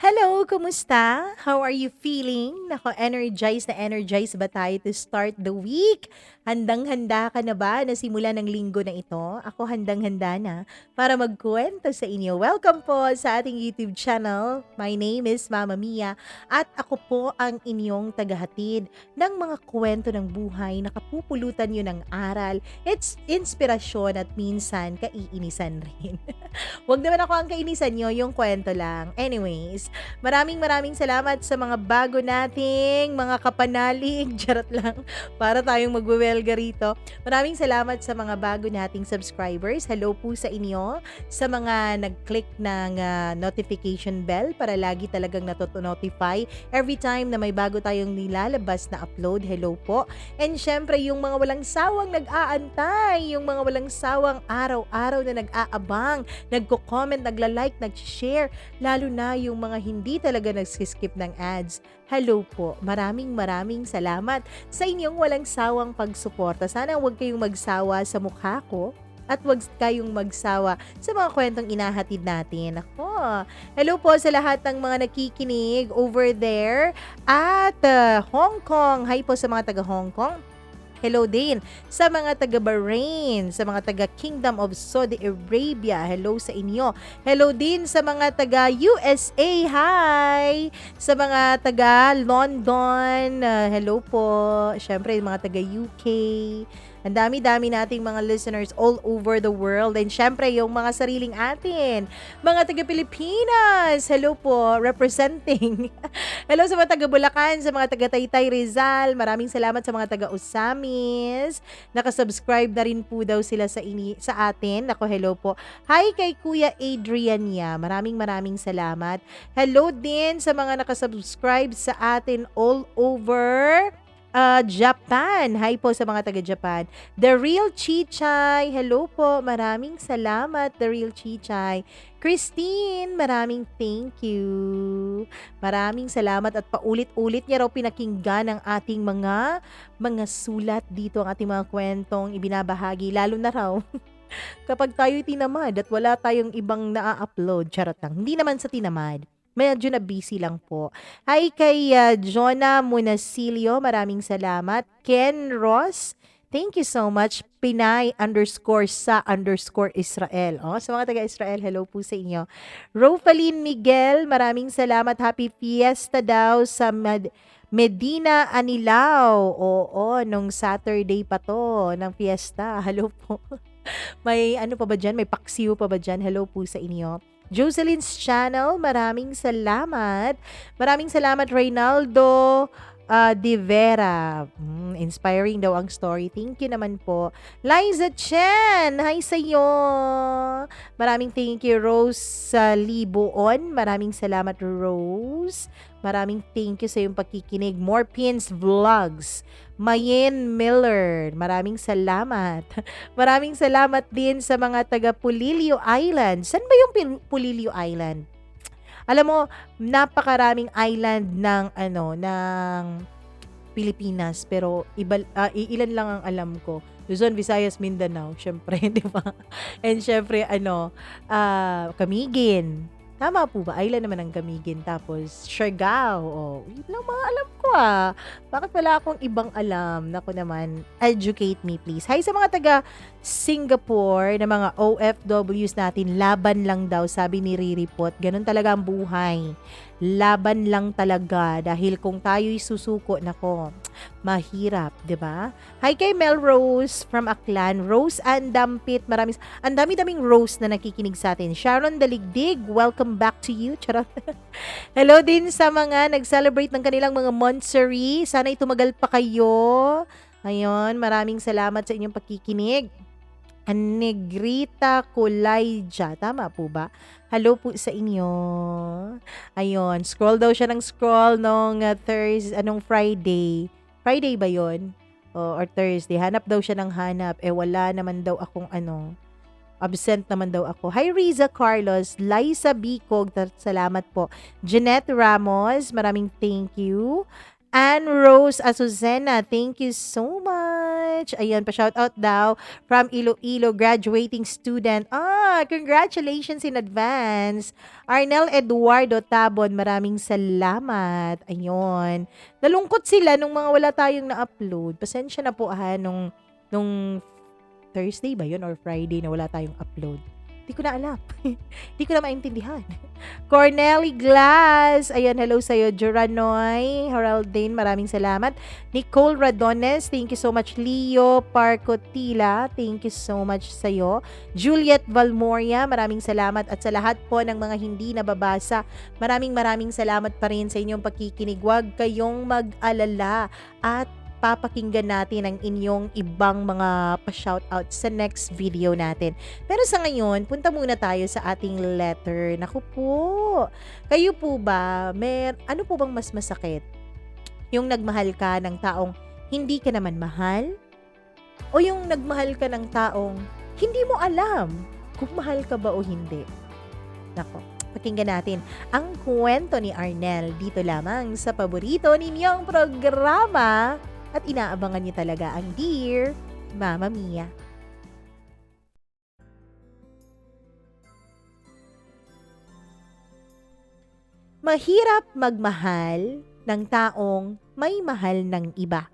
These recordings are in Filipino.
Hello, kumusta? How are you feeling? Nako, energized ba tayo to start the week? Handang-handa ka na ba na simula ng linggo na ito? Ako handang-handa na para magkuwento sa inyo. Welcome po sa ating YouTube channel. My name is Mama Mia at ako po ang inyong tagahatid ng mga kwento ng buhay na kapupulutan nyo ng aral, it's inspirasyon at minsan kaiinisan rin. Wag naman ako ang kainisan nyo, yung kwento lang. Anyways, maraming salamat sa mga bago nating mga kapanalig, charot lang, para tayong magwewelga rito. Maraming salamat sa mga bago nating subscribers. Hello po sa inyo, sa mga nag-click ng notification bell para lagi talagang notify every time na may bago tayong nilalabas na upload. Hello po. And syempre, yung mga walang sawang nag-aantay, yung mga walang sawang araw-araw na nag-aabang, nagko-comment, nagla-like, nag-share, lalo na yung mga hindi talaga nag-skip ng ads. Hello po, maraming salamat sa inyong walang sawang pagsuporta. Sana huwag kayong magsawa sa mukha ko at huwag kayong magsawa sa mga kwentong inahatid natin. Ako, hello po sa lahat ng mga nakikinig over there at Hong Kong. Hi po sa mga taga Hong Kong. Hello din sa mga taga Bahrain, sa mga taga Kingdom of Saudi Arabia. Hello sa inyo. Hello din sa mga taga USA. Hi! Sa mga taga London. Hello po. Syempre, mga taga UK. Ang dami-dami nating mga listeners all over the world. And syempre, yung mga sariling atin. Mga taga Pilipinas. Hello po. Representing. Hello sa mga taga Bulacan, sa mga taga Taytay Rizal. Maraming salamat sa mga taga Usamis. Nakasubscribe na rin po daw sila sa atin. Ako, hello po. Hi kay Kuya Adriania. Maraming salamat. Hello din sa mga nakasubscribe sa atin all over Japan. Hi po sa mga taga-Japan. The Real Chichay. Hello po. Maraming salamat, The Real Chichay. Christine, maraming thank you. Maraming salamat at paulit-ulit niya raw pinakinggan ang ating mga sulat dito, ang ating mga kwentong ibinabahagi. Lalo na raw kapag tayo'y tinamad at wala tayong ibang na-upload. Charot lang. Hindi naman sa tinamad. Medyo na busy lang po. Hi kay Jonah Munasilio, maraming salamat. Ken Ross, thank you so much. Pinay_sa_Israel. Sa mga taga-Israel, hello po sa inyo. Rofaline Miguel, maraming salamat. Happy Fiesta daw sa Medina Anilao. Oo, nung Saturday pa to, ng fiesta. Hello po. May ano pa ba dyan? May paksiw pa ba dyan? Hello po sa inyo. Jocelyn's Channel, maraming salamat. Maraming salamat, Reynaldo De Vera. Inspiring daw ang story. Thank you naman po. Liza Chen, hi sa'yo. Maraming thank you, Rose Libuon. Maraming salamat, Rose. Maraming thank you sa iyong pakikinig. More Pins Vlogs. Mayen Miller, maraming salamat. Maraming salamat din sa mga taga Pulilio Island. Saan ba yung Pulilio Island? Alam mo, napakaraming island ng Pilipinas, pero ilan lang ang alam ko. Luzon, Visayas, Mindanao, syempre, di ba? And syempre, Camiguin. Tama po ba? Island naman ang Camiguin. Tapos, Siargao. Yun lang mga alam ko Bakit wala akong ibang alam? Naku naman, educate me please. Hi sa mga taga Singapore na mga OFWs natin, laban lang daw, sabi ni Riripot. Ganun talaga ang buhay. Laban lang talaga. Dahil kung tayo'y susuko, nako, mahirap, di ba? Hi kay Melrose from Aklan. Rose and Dampit. Ang dami-daming Rose na nakikinig sa atin. Sharon Daligdig, welcome back to you. Charot. Hello din sa mga nag-celebrate ng kanilang mga monthsary. Sana'y tumagal pa kayo. Ayun, maraming salamat sa inyong pakikinig. Negrita Colayja. Tama po ba? Hello po sa inyo. Ayun, scroll daw siya ng scroll nung Friday. Friday ba yon? Or Thursday. Hanap daw siya ng hanap. Wala naman daw akong absent naman daw ako. Hi Riza Carlos, Liza Bicog, salamat po. Jeanette Ramos, maraming thank you. Anne Rose Azucena, thank you so much. Ayan, pa-shoutout daw from Iloilo graduating student. Congratulations in advance. Arnel Eduardo Tabon, maraming salamat. Ayun. Nalungkot sila nung mga wala tayong na-upload. Pasensya na po nung Thursday ba yun or Friday na wala tayong upload. Hindi ko na alam. Hindi ko na maintindihan. Cornely Glass. Ayan, hello sa'yo. Joranoy. Heraldine, maraming salamat. Nicole Radones, thank you so much. Leo Parcotila, thank you so much sa'yo. Juliet Valmoria, maraming salamat. At sa lahat po ng mga hindi nababasa, maraming salamat pa rin sa inyong pakikinig. Huwag kayong mag-alala at papakinggan natin ang inyong ibang mga pa-shoutout sa next video natin. Pero sa ngayon, punta muna tayo sa ating letter. Naku po, kayo po ba, ano po bang mas masakit? Yung nagmahal ka ng taong hindi ka naman mahal? O yung nagmahal ka ng taong hindi mo alam kung mahal ka ba o hindi? Nako, pakinggan natin ang kwento ni Arnel dito lamang sa paborito ninyong programa. At inaabangan niyo talaga ang Dear Mama Mia. Mahirap magmahal ng taong may mahal ng iba.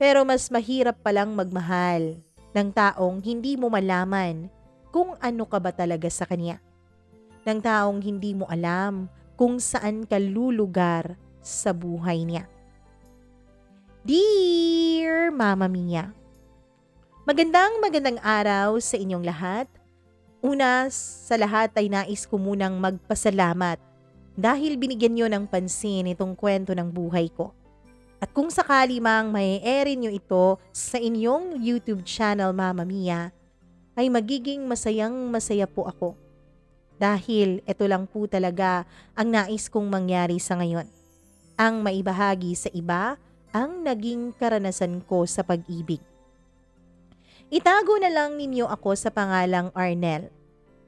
Pero mas mahirap palang magmahal ng taong hindi mo malaman kung ano ka ba talaga sa kanya. Ng taong hindi mo alam kung saan ka lulugar sa buhay niya. Dear Mama Mia, magandang araw sa inyong lahat. Una sa lahat ay nais ko munang magpasalamat dahil binigyan niyo ng pansin itong kwento ng buhay ko. At kung sakali mang mai-air niyo ito sa inyong YouTube channel Mama Mia, ay magiging masaya po ako. Dahil ito lang po talaga ang nais kong mangyari sa ngayon. Ang maibahagi sa iba ang naging karanasan ko sa pag-ibig. Itago na lang ninyo ako sa pangalang Arnel.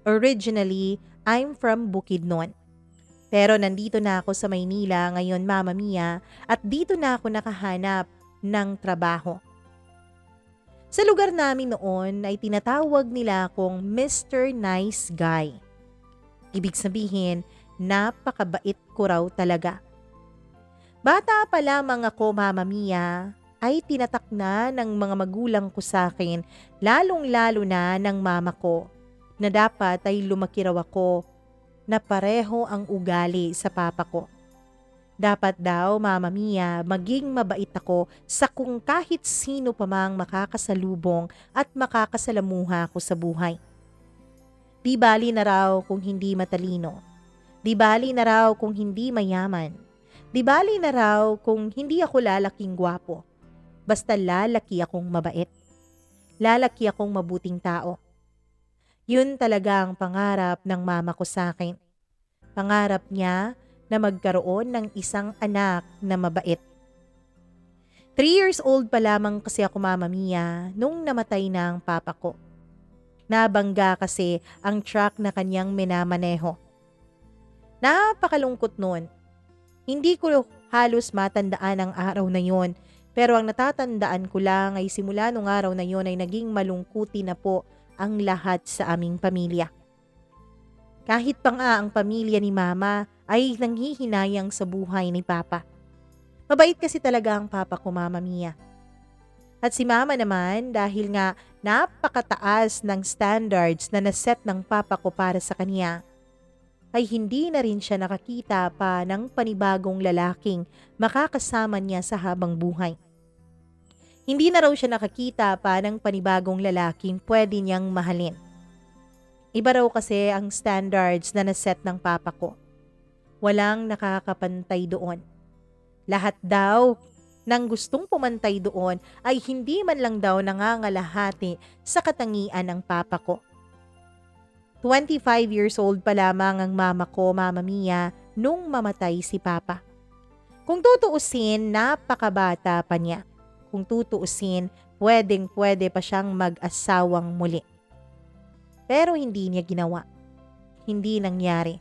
Originally, I'm from Bukidnon. Pero nandito na ako sa Maynila ngayon, Mama Mia, at dito na ako nakahanap ng trabaho. Sa lugar namin noon ay tinatawag nila akong Mr. Nice Guy. Ibig sabihin, napakabait ko raw talaga. Bata pa lamang ako, Mama Mia, ay tinatak na ng mga magulang ko sa akin, lalong-lalo na ng mama ko, na dapat ay lumaki raw ako na pareho ang ugali sa papa ko. Dapat daw, Mama Mia, maging mabait ako sa kung kahit sino pa mang makakasalubong at makakasalamuha ko sa buhay. Di bali na raw kung hindi matalino. Di bali na raw kung hindi mayaman. Di bali na raw kung hindi ako lalaking gwapo. Basta lalaki akong mabait. Lalaki akong mabuting tao. Yun talaga ang pangarap ng mama ko sa akin. Pangarap niya na magkaroon ng isang anak na mabait. 3 years old pa lamang kasi ako, Mama Mia, nung namatay na ang papa ko. Nabangga kasi ang truck na kanyang minamaneho. Napakalungkot noon. Hindi ko halos matandaan ang araw na yon, pero ang natatandaan ko lang ay simula nung araw na yon ay naging malungkuti na po ang lahat sa aming pamilya. Kahit pa nga ang pamilya ni Mama ay nanghihinayang sa buhay ni Papa. Mabait kasi talaga ang Papa ko, Mama Mia. At si Mama naman, dahil nga napakataas ng standards na naset ng Papa ko para sa kanya, ay hindi na rin siya nakakita pa ng panibagong lalaking makakasama niya sa habang buhay. Hindi na raw siya nakakita pa ng panibagong lalaking pwede niyang mahalin. Iba raw kasi ang standards na naset ng papa ko. Walang nakakapantay doon. Lahat daw ng gustong pumantay doon ay hindi man lang daw nangangalahati sa katangian ng papa ko. 25 years old pa lamang ang mama ko, Mama Mia, nung mamatay si Papa. Kung tutuusin, napakabata pa niya. Kung tutuusin, pwedeng-pwede pa siyang mag-asawang muli. Pero hindi niya ginawa. Hindi nangyari.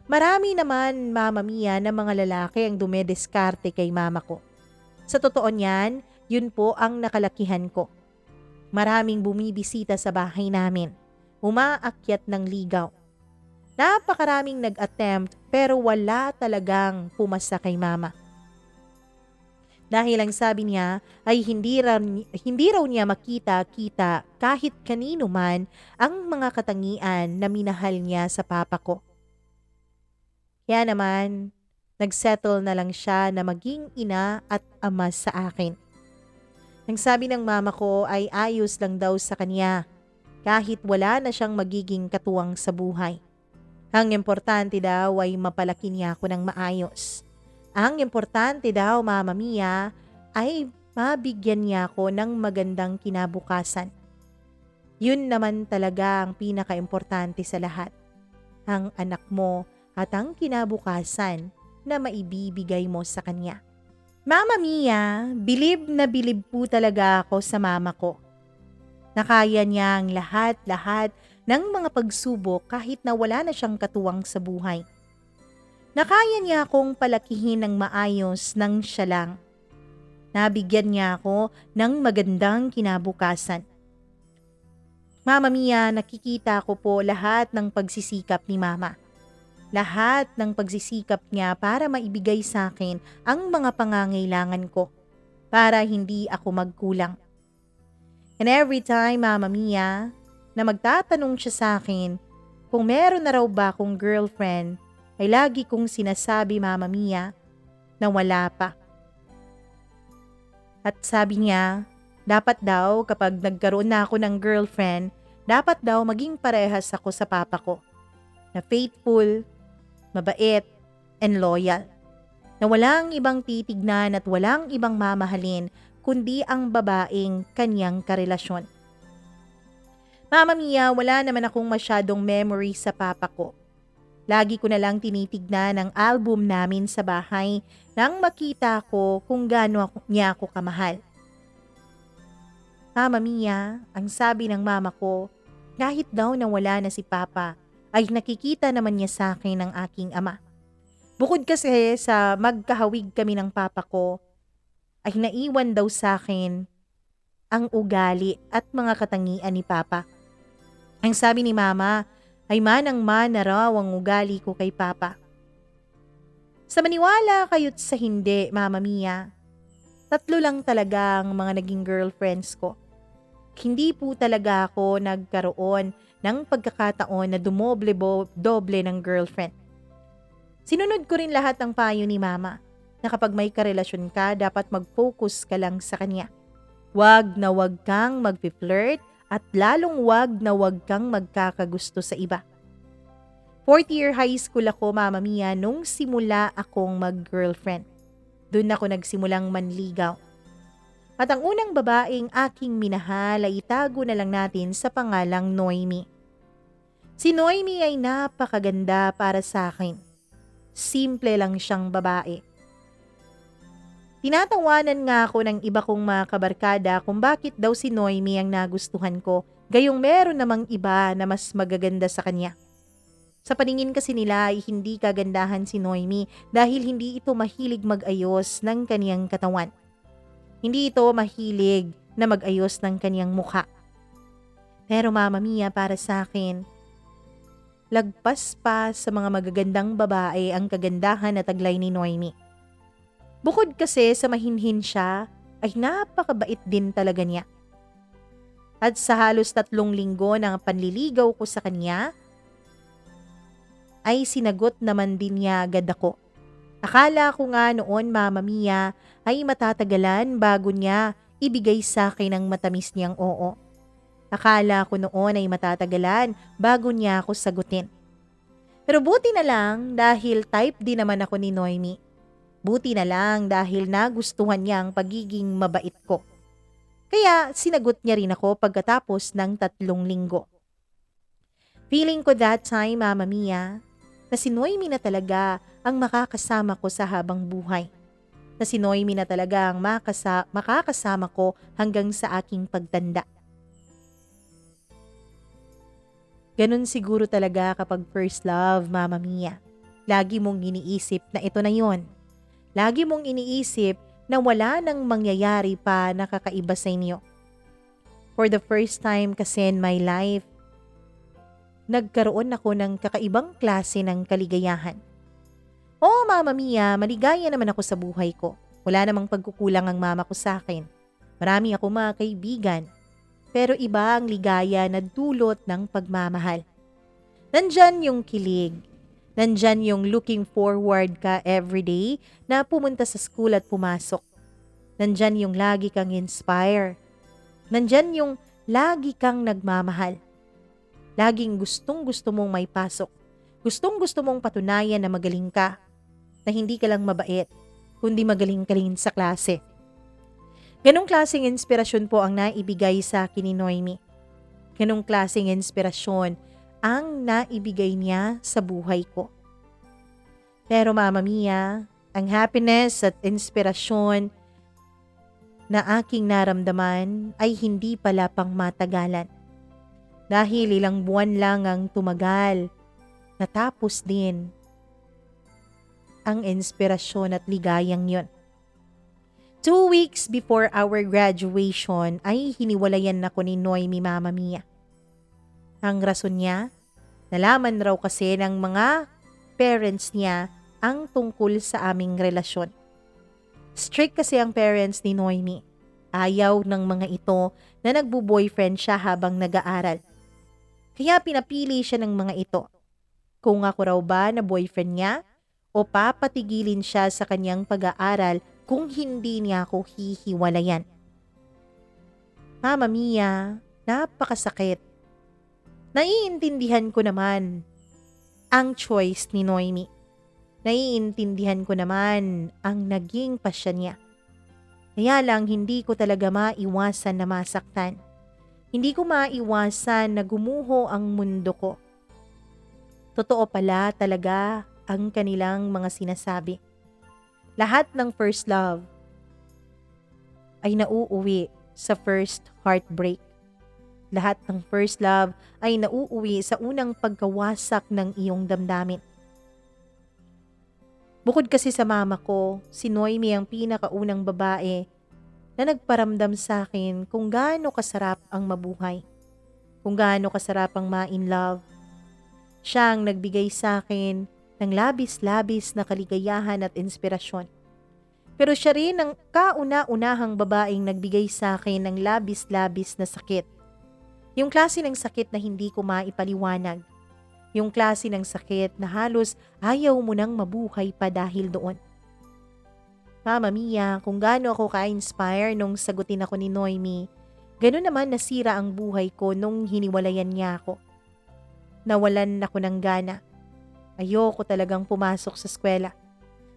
Marami naman, Mama Mia, na mga lalaki ang dumediskarte kay mama ko. Sa totoo niyan, yun po ang nakalakihan ko. Maraming bumibisita sa bahay namin. Umaakyat ng ligaw. Napakaraming nag-attempt pero wala talagang pumasa kay mama. Dahil ang sabi niya ay hindi raw niya makita-kita kahit kanino man ang mga katangian na minahal niya sa papa ko. Kaya naman, nagsettle na lang siya na maging ina at ama sa akin. Ang sabi ng mama ko ay ayos lang daw sa kanya kahit wala na siyang magiging katuwang sa buhay. Ang importante daw ay mapalaki niya ako ng maayos. Ang importante daw, Mama Mia, ay mabigyan niya ako ng magandang kinabukasan. Yun naman talaga ang pinaka-importante sa lahat. Ang anak mo at ang kinabukasan na maibibigay mo sa kanya. Mama Mia, bilib na bilib po talaga ako sa mama ko. Nakaya niya ang lahat-lahat ng mga pagsubok kahit na wala na siyang katuwang sa buhay. Nakaya niya akong palakihin ng maayos nang siya lang. Nabigyan niya ako ng magandang kinabukasan. Mama Mia, nakikita ko po lahat ng pagsisikap ni mama. Lahat ng pagsisikap niya para maibigay sa akin ang mga pangangailangan ko para hindi ako magkulang. And every time, Mama Mia, na magtatanong siya sa akin kung meron na raw ba akong girlfriend, ay lagi kong sinasabi, Mama Mia, na wala pa. At sabi niya, dapat daw kapag nagkaroon na ako ng girlfriend, dapat daw maging parehas ako sa papa ko. Na faithful, mabait, and loyal. Na walang ibang titignan at walang ibang mamahalin kundi ang babaeng kanyang karelasyon. Mama Mia, wala naman akong masyadong memory sa papa ko. Lagi ko na lang tinitignan ang album namin sa bahay nang makita ko kung gaano niya ako kamahal. Mama Mia, ang sabi ng mama ko, kahit daw na wala na si papa, ay nakikita naman niya sa akin ang aking ama. Bukod kasi sa magkahawig kami ng papa ko, ay naiwan daw sa akin ang ugali at mga katangian ni papa. Ang sabi ni mama ay manang-mana raw ang ugali ko kay papa. Sa maniwala kayo't sa hindi, Mama Mia, 3 lang talaga ang mga naging girlfriends ko. Hindi po talaga ako nagkaroon ng pagkakataon na dumoble-doble ng girlfriend. Sinunod ko rin lahat ng payo ni mama na kapag may karelasyon ka, dapat mag-focus ka lang sa kanya. Wag na wag kang mag-flirt at lalong wag na wag kang magkakagusto sa iba. 4th year high school ako, Mama Mia, nung simula akong mag-girlfriend. Doon ako nagsimulang manligaw. At ang unang babaeng aking minahal ay itago na lang natin sa pangalang Noemi. Si Noemi ay napakaganda para sa akin. Simple lang siyang babae. Tinatawanan nga ako ng iba kong mga kabarkada kung bakit daw si Noemi ang nagustuhan ko, gayong meron namang iba na mas magaganda sa kanya. Sa paningin kasi nila ay hindi kagandahan si Noemi dahil hindi ito mahilig mag-ayos ng kaniyang katawan. Hindi ito mahilig na mag-ayos ng kaniyang mukha. Pero Mama Mia, para sa akin, lagpas pa sa mga magagandang babae ang kagandahan na taglay ni Noemi. Bukod kasi sa mahinhin siya, ay napakabait din talaga niya. At sa halos 3 linggo ng panliligaw ko sa kanya, ay sinagot naman din niya agad ako. Akala ko nga noon, Mama Mia, ay matatagalan bago niya ibigay sa akin ang matamis niyang oo. Akala ko noon ay matatagalan bago niya ako sagutin. Pero buti na lang dahil type din naman ako ni Noemi. Buti na lang dahil nagustuhan niya ang pagiging mabait ko. Kaya sinagot niya rin ako pagkatapos ng 3 linggo. Feeling ko that time, Mama Mia, na si Noemi na talaga ang makakasama ko sa habang buhay. Na si Noemi na talaga ang makakasama ko hanggang sa aking pagtanda. Ganun siguro talaga kapag first love, Mama Mia. Lagi mong iniisip na ito na yon. Lagi mong iniisip na wala nang mangyayari pa na kakaiba sa inyo. For the first time kasi in my life, nagkaroon ako ng kakaibang klase ng kaligayahan. Oo, Mama Mia, maligaya naman ako sa buhay ko. Wala namang pagkukulang ang mama ko sa akin. Marami ako mga kaibigan. Pero iba ang ligaya na dulot ng pagmamahal. Nandyan yung kilig. Nandyan yung looking forward ka everyday na pumunta sa school at pumasok. Nandyan yung lagi kang inspire. Nandyan yung lagi kang nagmamahal. Laging gustong-gusto mong may pasok. Gustong-gusto mong patunayan na magaling ka. Na hindi ka lang mabait, kundi magaling ka rin sa klase. Ganong klaseng inspirasyon po ang naibigay sa akin ni Noemi. Ganong klaseng inspirasyon ang naibigay niya sa buhay ko. Pero Mama Mia, ang happiness at inspirasyon na aking naramdaman ay hindi pala pang matagalan. Dahil ilang buwan lang ang tumagal, natapos din ang inspirasyon at ligayang yon. 2 weeks before our graduation ay hiniwalayan ako ni Noemi, Mama Mia. Ang rason niya, nalaman raw kasi ng mga parents niya ang tungkol sa aming relasyon. Strict kasi ang parents ni Noemi. Ayaw ng mga ito na nagbo-boyfriend siya habang nag-aaral. Kaya pinapili siya ng mga ito. Kung ako raw ba na boyfriend niya o papatigilin siya sa kanyang pag-aaral kung hindi niya ako hihiwalayan. Mama Mia, napakasakit. Naiintindihan ko naman ang choice ni Noemi. Naiintindihan ko naman ang naging pasya niya. Kaya lang hindi ko talaga maiwasan na masaktan. Hindi ko maiwasan na gumuho ang mundo ko. Totoo pala talaga ang kanilang mga sinasabi. Lahat ng first love ay nauuwi sa first heartbreak. Lahat ng first love ay nauuwi sa unang pagkawasak ng iyong damdamin. Bukod kasi sa mama ko, si Noemi ang pinakaunang babae na nagparamdam sa akin kung gaano kasarap ang mabuhay. Kung gaano kasarap ang ma-in love. Siya ang nagbigay sa akin ng labis-labis na kaligayahan at inspirasyon. Pero siya rin ang kauna-unahang babaeng nagbigay sa akin ng labis-labis na sakit. Yung klase ng sakit na hindi ko maipaliwanag. Yung klase ng sakit na halos ayaw mo nang mabuhay pa dahil doon. Mama Mia, kung gaano ako ka-inspire nung sagutin ako ni Noemi, gano'n naman nasira ang buhay ko nung hiniwalayan niya ako. Nawalan ako ng gana. Ayoko talagang pumasok sa eskwela.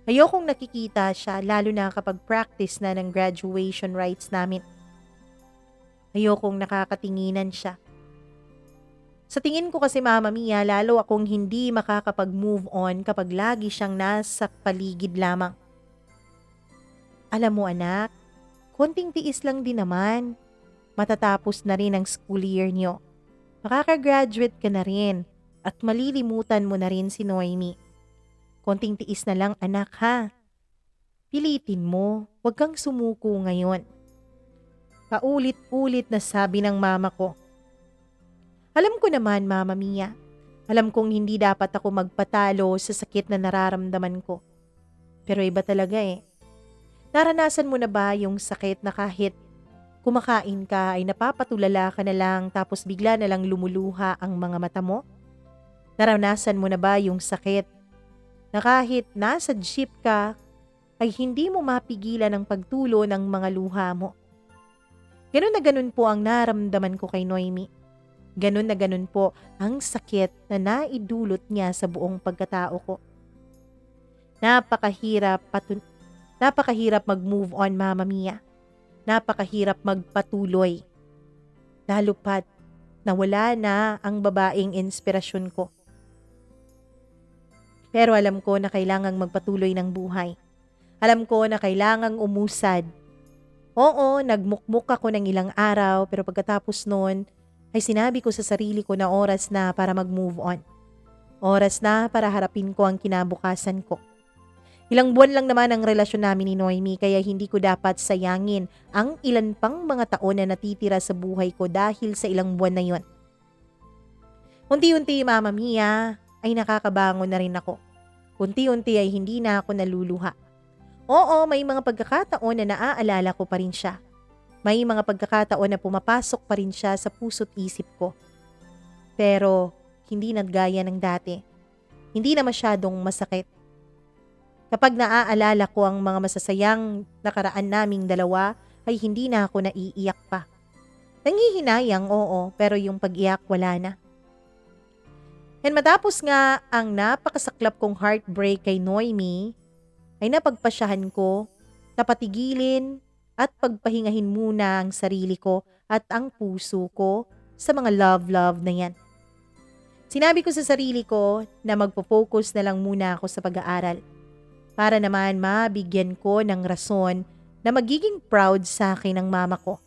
Ayokong nakikita siya lalo na kapag practice na ng graduation rites namin. Ayokong nakakatinginan siya. Sa tingin ko kasi Mama Mia, lalo akong hindi makakapag-move on kapag lagi siyang nasa paligid lamang. Alam mo anak, konting tiis lang din naman. Matatapos na rin ang school year niyo. Makakagraduate ka na rin at malilimutan mo na rin si Noemi. Konting tiis na lang anak ha. Pilitin mo, huwag kang sumuko ngayon. Paulit-ulit na sabi ng mama ko. Alam ko naman Mama Mia, alam kong hindi dapat ako magpatalo sa sakit na nararamdaman ko. Pero iba talaga eh. Naranasan mo na ba yung sakit na kahit kumakain ka ay napapatulala ka na lang tapos bigla na lang lumuluha ang mga mata mo? Naranasan mo na ba yung sakit na kahit nasa jeep ka ay hindi mo mapigilan ang pagtulo ng mga luha mo? Ganun na ganun po ang naramdaman ko kay Noemi. Ganun na ganun po ang sakit na naidulot niya sa buong pagkatao ko. Napakahirap mag-move on Mama Mia. Napakahirap magpatuloy. Lalo pat na wala na ang babaeng inspirasyon ko. Pero alam ko na kailangang magpatuloy ng buhay. Alam ko na kailangang umusad. Oo, nagmukmuk ako ng ilang araw pero pagkatapos noon ay sinabi ko sa sarili ko na oras na para mag-move on. Oras na para harapin ko ang kinabukasan ko. Ilang buwan lang naman ang relasyon namin ni Noemi kaya hindi ko dapat sayangin ang ilan pang mga taon na natitira sa buhay ko dahil sa ilang buwan na yon. Unti-unti, Mama Mia, ay nakakabangon na rin ako. Unti-unti ay hindi na ako naluluha. Oo, may mga pagkakataon na naaalala ko pa rin siya. May mga pagkakataon na pumapasok pa rin siya sa puso't isip ko. Pero hindi na gaya ng dati. Hindi na masyadong masakit. Kapag naaalala ko ang mga masasayang nakaraan naming dalawa, ay hindi na ako naiiyak pa. Nangihinayang, oo, pero yung pag-iyak wala na. And matapos nga ang napakasaklap kong heartbreak kay Noemi, ay napagpasyahan ko, napatigilin at pagpahingahin muna ang sarili ko at ang puso ko sa mga love na yan. Sinabi ko sa sarili ko na magpo-focus na lang muna ako sa pag-aaral para naman mabigyan ko ng rason na magiging proud sa akin ng mama ko.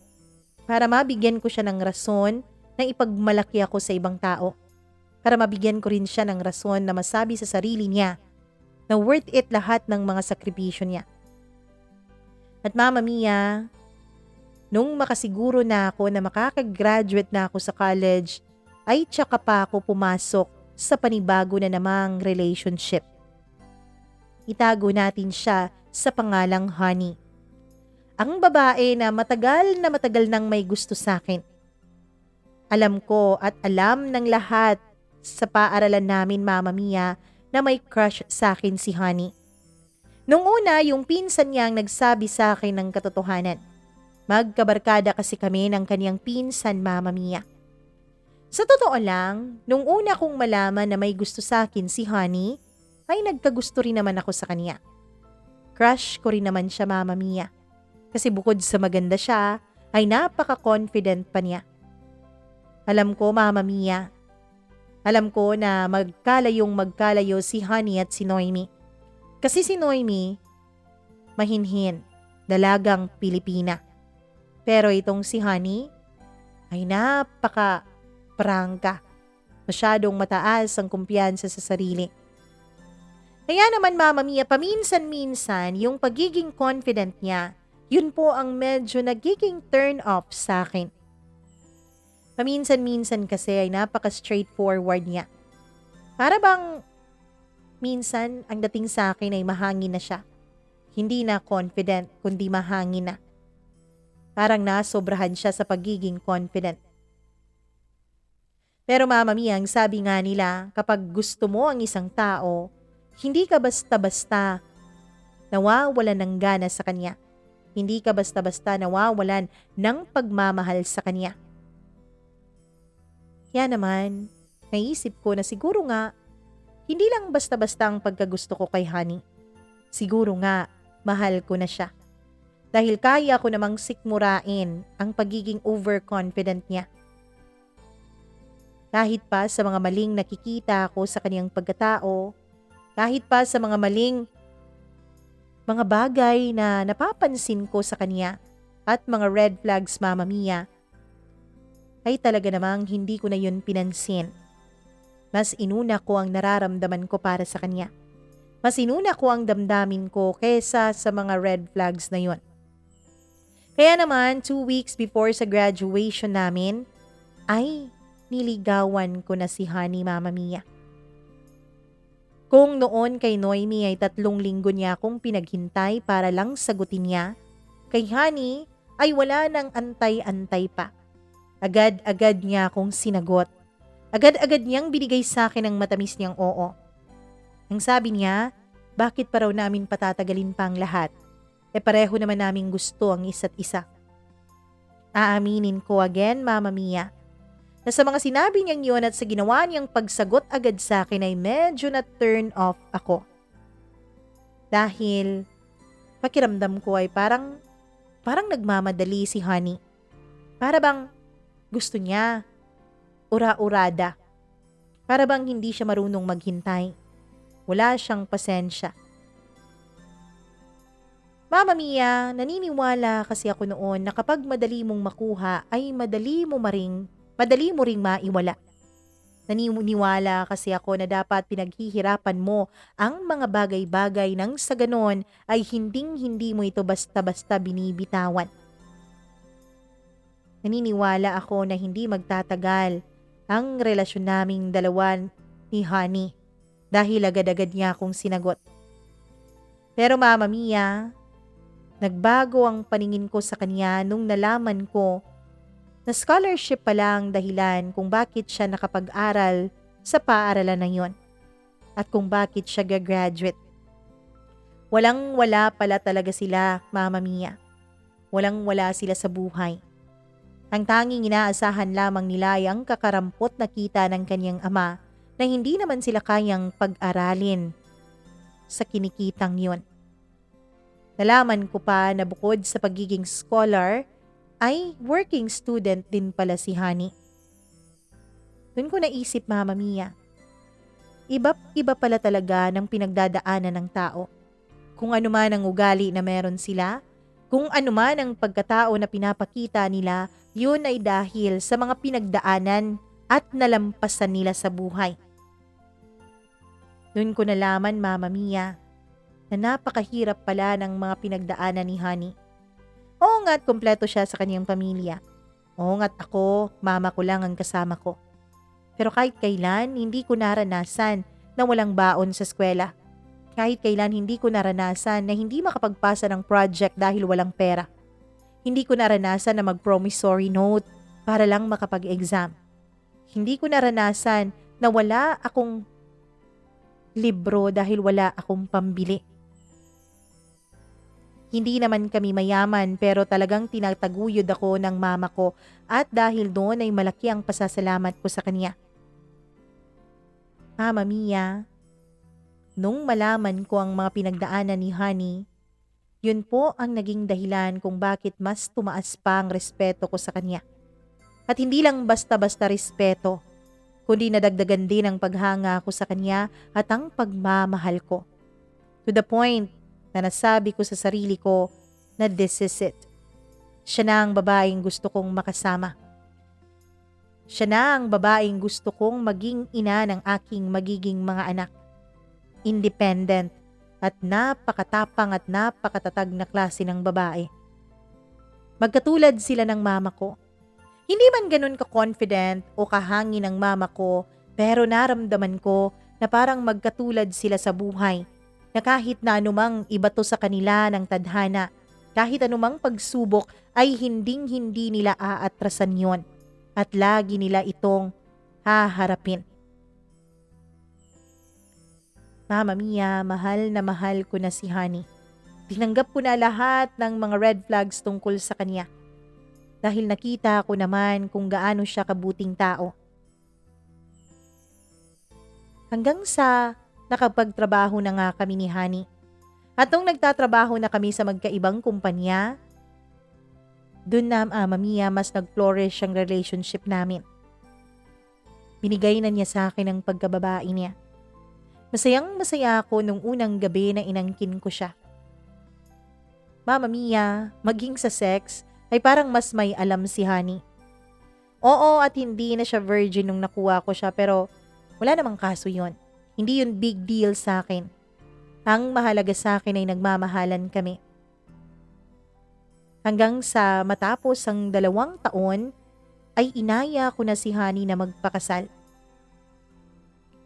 Para mabigyan ko siya ng rason na ipagmalaki ako sa ibang tao. Para mabigyan ko rin siya ng rason na masabi sa sarili niya na worth it lahat ng mga sakripisyo niya. At Mama Mia, nung makasiguro na ako na makakagraduate na ako sa college, ay tsaka pa ako pumasok sa panibago na namang relationship. Itago natin siya sa pangalang Honey. Ang babae na matagal nang may gusto sa akin. Alam ko at alam ng lahat sa paaralan namin, Mama Mia, na may crush sa akin si Honey. Nung una, yung pinsan niya ang nagsabi sa akin ng katotohanan. Magkabarkada kasi kami ng kaniyang pinsan, Mama Mia. Sa totoo lang, nung una kong malaman na may gusto sa akin si Honey, ay nagkagusto rin naman ako sa kanya. Crush ko rin naman siya, Mama Mia. Kasi bukod sa maganda siya, ay napaka-confident pa niya. Alam ko, Mama Mia, alam ko na magkalayo si Honey at si Noemi. Kasi si Noemi, mahinhin, dalagang Pilipina. Pero itong si Honey, ay napaka-prangka. Masyadong mataas ang kumpiyansa sa sarili. Kaya naman, Mama Mia, paminsan-minsan yung pagiging confident niya, yun po ang medyo nagiging turn off sa akin. Paminsan-minsan kasi ay napaka-straightforward niya. Para bang minsan ang dating sa akin ay mahangin na siya. Hindi na confident kundi mahangin na. Parang nasobrahan siya sa pagiging confident. Pero Mama Mia, ang sabi nga nila, kapag gusto mo ang isang tao, hindi ka basta-basta nawawalan ng gana sa kanya. Hindi ka basta-basta nawawalan ng pagmamahal sa kanya. Kaya naman, naisip ko na siguro nga, hindi lang basta-basta ang pagkagusto ko kay Honey. Siguro nga, mahal ko na siya. Dahil kaya ko namang sikmurain ang pagiging overconfident niya. Kahit pa sa mga maling nakikita ko sa kaniyang pagkatao, kahit pa sa mga maling mga bagay na napapansin ko sa kanya at mga red flags, Mama Mia, ay talaga namang hindi ko na yun pinansin. Mas inuna ko ang nararamdaman ko para sa kanya. Mas inuna ko ang damdamin ko kesa sa mga red flags na yun. Kaya naman, 2 weeks before sa graduation namin, ay niligawan ko na si Honey, Mama Mia. Kung noon kay Noemi ay 3 linggo niya akong pinaghintay para lang sagutin niya, kay Honey ay wala nang antay-antay pa. Agad-agad niya akong sinagot. Agad-agad niyang binigay sa akin ang matamis niyang oo. Ang sabi niya, bakit pa raw namin patatagalin pa ang lahat? Pareho naman naming gusto ang isa't isa. Aaminin ko again, Mama Mia, na sa mga sinabi niyang yun at sa ginawa niyang pagsagot agad sa akin ay medyo na-turn off ako. Dahil pakiramdam ko ay parang nagmamadali si Honey. Para bang gusto niya, ura-urada. Para bang hindi siya marunong maghintay. Wala siyang pasensya. Mama Mia, naniniwala kasi ako noon na kapag madali mong makuha ay madali mo ring maiwala. Naniniwala kasi ako na dapat pinaghihirapan mo ang mga bagay-bagay nang sa ganon ay hinding-hindi mo ito basta-basta binibitawan. Naniniwala ako na hindi magtatagal ang relasyon naming dalawa ni Honey dahil agad-agad niya akong sinagot. Pero Mama Mia, nagbago ang paningin ko sa kanya nung nalaman ko na scholarship pala ang dahilan kung bakit siya nakapag-aral sa paaralan na yon at kung bakit siya gagraduate. Walang-wala pala talaga sila, Mama Mia. Walang-wala sila sa buhay. Ang tanging inaasahan lamang nila ay ang kakarampot na kita ng kanyang ama na hindi naman sila kayang pag-aralin sa kinikitang yon. Nalaman ko pa na bukod sa pagiging scholar, ay working student din pala si Honey. Doon ko naisip, Mama Mia, iba pala talaga ng pinagdadaanan ng tao. Kung ano man ang ugali na meron sila, kung ano man ang pagkatao na pinapakita nila, yun ay dahil sa mga pinagdaanan at nalampasan nila sa buhay. Doon ko nalaman, Mama Mia, na napakahirap pala ng mga pinagdaanan ni Honey. Oo nga't kumpleto siya sa kanyang pamilya. Oo nga't ako, mama ko lang ang kasama ko. Pero kahit kailan, hindi ko naranasan na walang baon sa eskwela. Kahit kailan, hindi ko naranasan na hindi makapagpasa ng project dahil walang pera. Hindi ko naranasan na mag-promissory note para lang makapag-exam. Hindi ko naranasan na wala akong libro dahil wala akong pambili. Hindi naman kami mayaman pero talagang tinataguyod ako ng mama ko at dahil doon ay malaki ang pasasalamat ko sa kanya. Mama Mia, nung malaman ko ang mga pinagdaanan ni Honey, yun po ang naging dahilan kung bakit mas tumaas pa ang respeto ko sa kanya. At hindi lang basta-basta respeto, kundi nadagdagan din ang paghanga ko sa kanya at ang pagmamahal ko. To the point na nasabi ko sa sarili ko na this is it. Siya na ang babaeng gusto kong makasama. Siya na ang babaeng gusto kong maging ina ng aking magiging mga anak. Independent at napakatapang at napakatatag na klase ng babae. Magkatulad sila ng mama ko. Hindi man ganun ka-confident o kahangin ng mama ko, pero naramdaman ko na parang magkatulad sila sa buhay. Na kahit na anumang ibato sa kanila ng tadhana, kahit anumang pagsubok ay hinding-hindi nila aatrasan yon at lagi nila itong haharapin. Mama Mia, mahal na mahal ko na si Honey. Tinanggap ko na lahat ng mga red flags tungkol sa kanya. Dahil nakita ko naman kung gaano siya kabuting tao. Hanggang sa nakapagtrabaho na nga kami ni Honey. At nung nagtatrabaho na kami sa magkaibang kumpanya, dun na, Mama Mia, mas nag-flourish ang relationship namin. Binigay na niya sa akin ang pagkababae niya. Masayang masaya ako nung unang gabi na inangkin ko siya. Mama Mia, maging sa sex ay parang mas may alam si Honey. Oo, at hindi na siya virgin nung nakuha ko siya pero wala namang kaso yon. Hindi yun big deal sa akin. Ang mahalaga sa akin ay nagmamahalan kami. Hanggang sa matapos ang 2 taon, ay inaya ko na si Honey na magpakasal.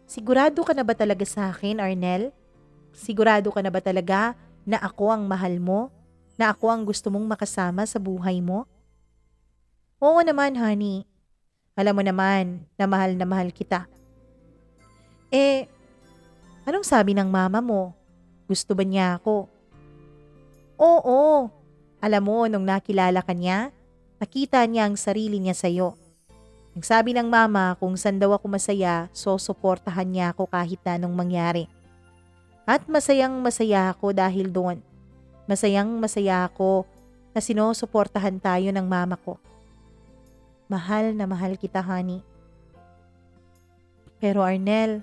Sigurado ka na ba talaga sa akin, Arnel? Sigurado ka na ba talaga na ako ang mahal mo? Na ako ang gusto mong makasama sa buhay mo? Oo naman, Honey. Alam mo naman na mahal kita. Anong sabi ng mama mo? Gusto ba niya ako? Oo. Alam mo, nung nakilala ka niya, nakita niya ang sarili niya sa'yo. Nagsabi ng mama kung saan daw ako masaya, suportahan niya ako kahit na anong mangyari. At masayang masaya ako dahil doon. Masayang masaya ako na sinusuportahan tayo ng mama ko. Mahal na mahal kita, Honey. Pero Arnel,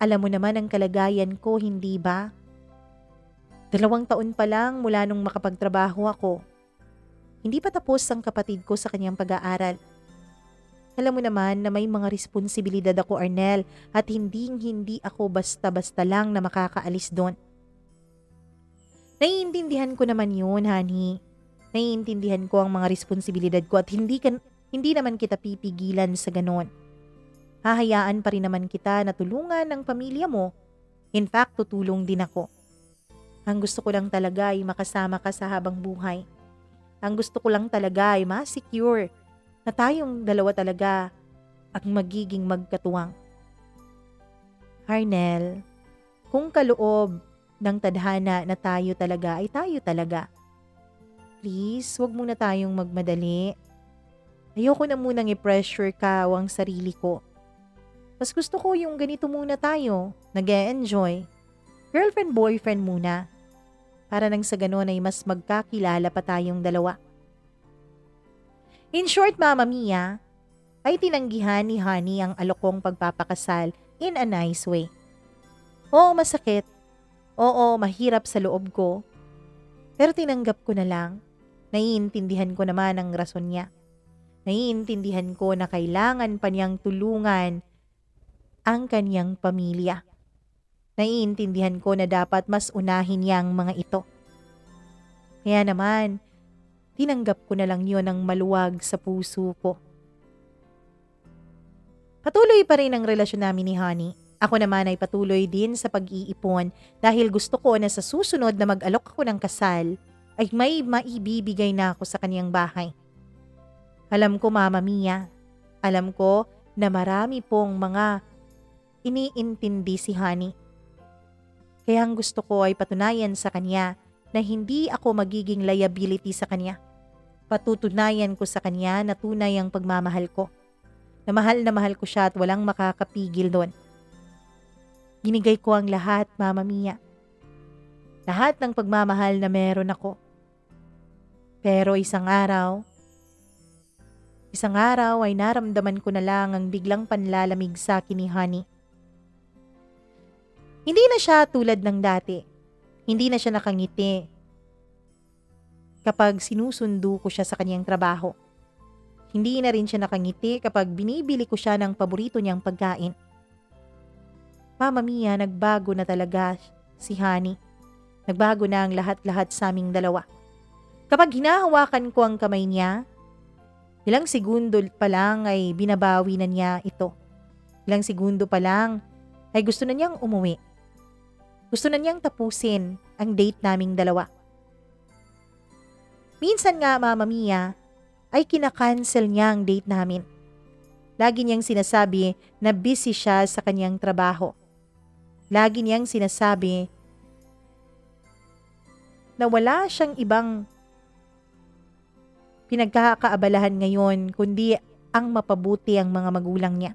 alam mo naman ang kalagayan ko, hindi ba? 2 taon pa lang mula nung makapagtrabaho ako. Hindi pa tapos ang kapatid ko sa kanyang pag-aaral. Alam mo naman na may mga responsibilidad ako, Arnel, at hindi ako basta-basta lang na makakaalis doon. Naiintindihan ko naman yun, honey. Naiintindihan ko ang mga responsibilidad ko at hindi naman kita pipigilan sa ganon. Hahayaan pa rin naman kita na tulungan ng pamilya mo. In fact, tutulong din ako. Ang gusto ko lang talaga ay makasama ka sa habang buhay. Ang gusto ko lang talaga ay ma-secure na tayong dalawa talaga ang magiging magkatuwang. Arnel, kung kaloob ng tadhana na tayo talaga ay tayo talaga. Please, wag muna tayong magmadali. Ayoko na munang i-pressure ka o ang sarili ko. Mas gusto ko yung ganito muna tayo, nag-e-enjoy. Girlfriend-boyfriend muna. Para nang sa ganon ay mas magkakilala pa tayong dalawa. In short, Mama Mia, ay tinanggihan ni Honey ang alokong pagpapakasal in a nice way. Oo, masakit. Oo, mahirap sa loob ko. Pero tinanggap ko na lang. Naiintindihan ko naman ang rason niya. Naiintindihan ko na kailangan pa niyang tulungan ang kanyang pamilya. Naiintindihan ko na dapat mas unahin niya ang mga ito. Kaya naman, tinanggap ko na lang yon ng maluwag sa puso ko. Patuloy pa rin ang relasyon namin ni Honey. Ako naman ay patuloy din sa pag-iipon dahil gusto ko na sa susunod na mag-alok ako ng kasal ay may maibibigay na ako sa kanyang bahay. Alam ko, Mama Mia, alam ko na marami pong mga iniintindi si Honey. Kaya ang gusto ko ay patunayan sa kanya na hindi ako magiging liability sa kanya. Patutunayan ko sa kanya na tunay ang pagmamahal ko. Na mahal ko siya at walang makakapigil doon. Ginigay ko ang lahat, Mama Mia. Lahat ng pagmamahal na meron ako. Pero isang araw ay naramdaman ko na lang ang biglang panlalamig sa akin ni Honey. Hindi na siya tulad ng dati. Hindi na siya nakangiti kapag sinusundo ko siya sa kanyang trabaho. Hindi na rin siya nakangiti kapag binibili ko siya ng paborito niyang pagkain. Mama Mia, nagbago na talaga si Honey. Nagbago na ang lahat-lahat sa aming dalawa. Kapag hinahawakan ko ang kamay niya, ilang segundo pa lang ay binabawi na niya ito. Ilang segundo pa lang ay gusto na niyang umuwi. Gusto na niyang tapusin ang date naming dalawa. Minsan nga, Mama Mia, ay kinakancel niya ang date namin. Lagi niyang sinasabi na busy siya sa kanyang trabaho. Lagi niyang sinasabi na wala siyang ibang pinagkakaabalahan ngayon kundi ang mapabuti ang mga magulang niya.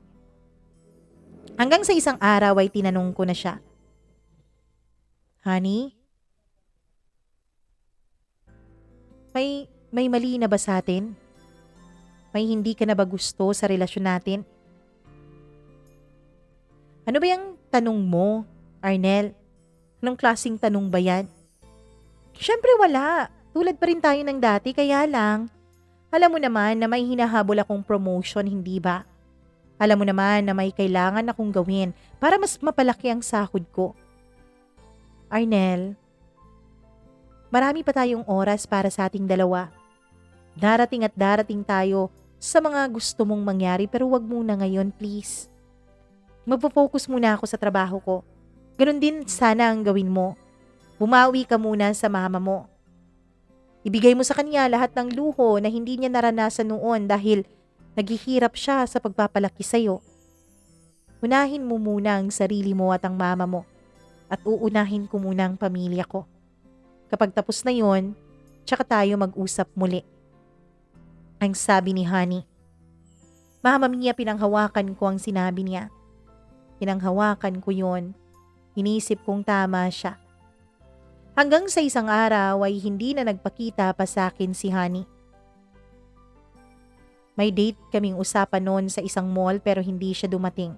Hanggang sa isang araw ay tinanong ko na siya, Honey, may mali na ba sa atin? May hindi ka na ba gusto sa relasyon natin? Ano ba yung tanong mo, Arnel? Anong klaseng tanong ba yan? Siyempre wala. Tulad pa rin tayo ng dati, kaya lang. Alam mo naman na may hinahabol akong promotion, hindi ba? Alam mo naman na may kailangan akong gawin para mas mapalaki ang sahod ko. Arnel, marami pa tayong oras para sa ating dalawa. Darating at darating tayo sa mga gusto mong mangyari pero wag muna ngayon, please. Magpo-focus muna ako sa trabaho ko. Ganon din sana ang gawin mo. Bumawi ka muna sa mama mo. Ibigay mo sa kanya lahat ng luho na hindi niya naranasan noon dahil naghihirap siya sa pagpapalaki sa'yo. Unahin mo muna ang sarili mo at ang mama mo at uunahin ko muna ang pamilya ko. Kapag tapos na yon, tsaka tayo mag-usap muli. Ang sabi ni Honey. Mama Mia, pinanghawakan ko ang sinabi niya. Pinanghawakan ko yon. Inisip kong tama siya. Hanggang sa isang araw ay hindi na nagpakita pa sa akin si Honey. May date kaming usapan noon sa isang mall pero hindi siya dumating.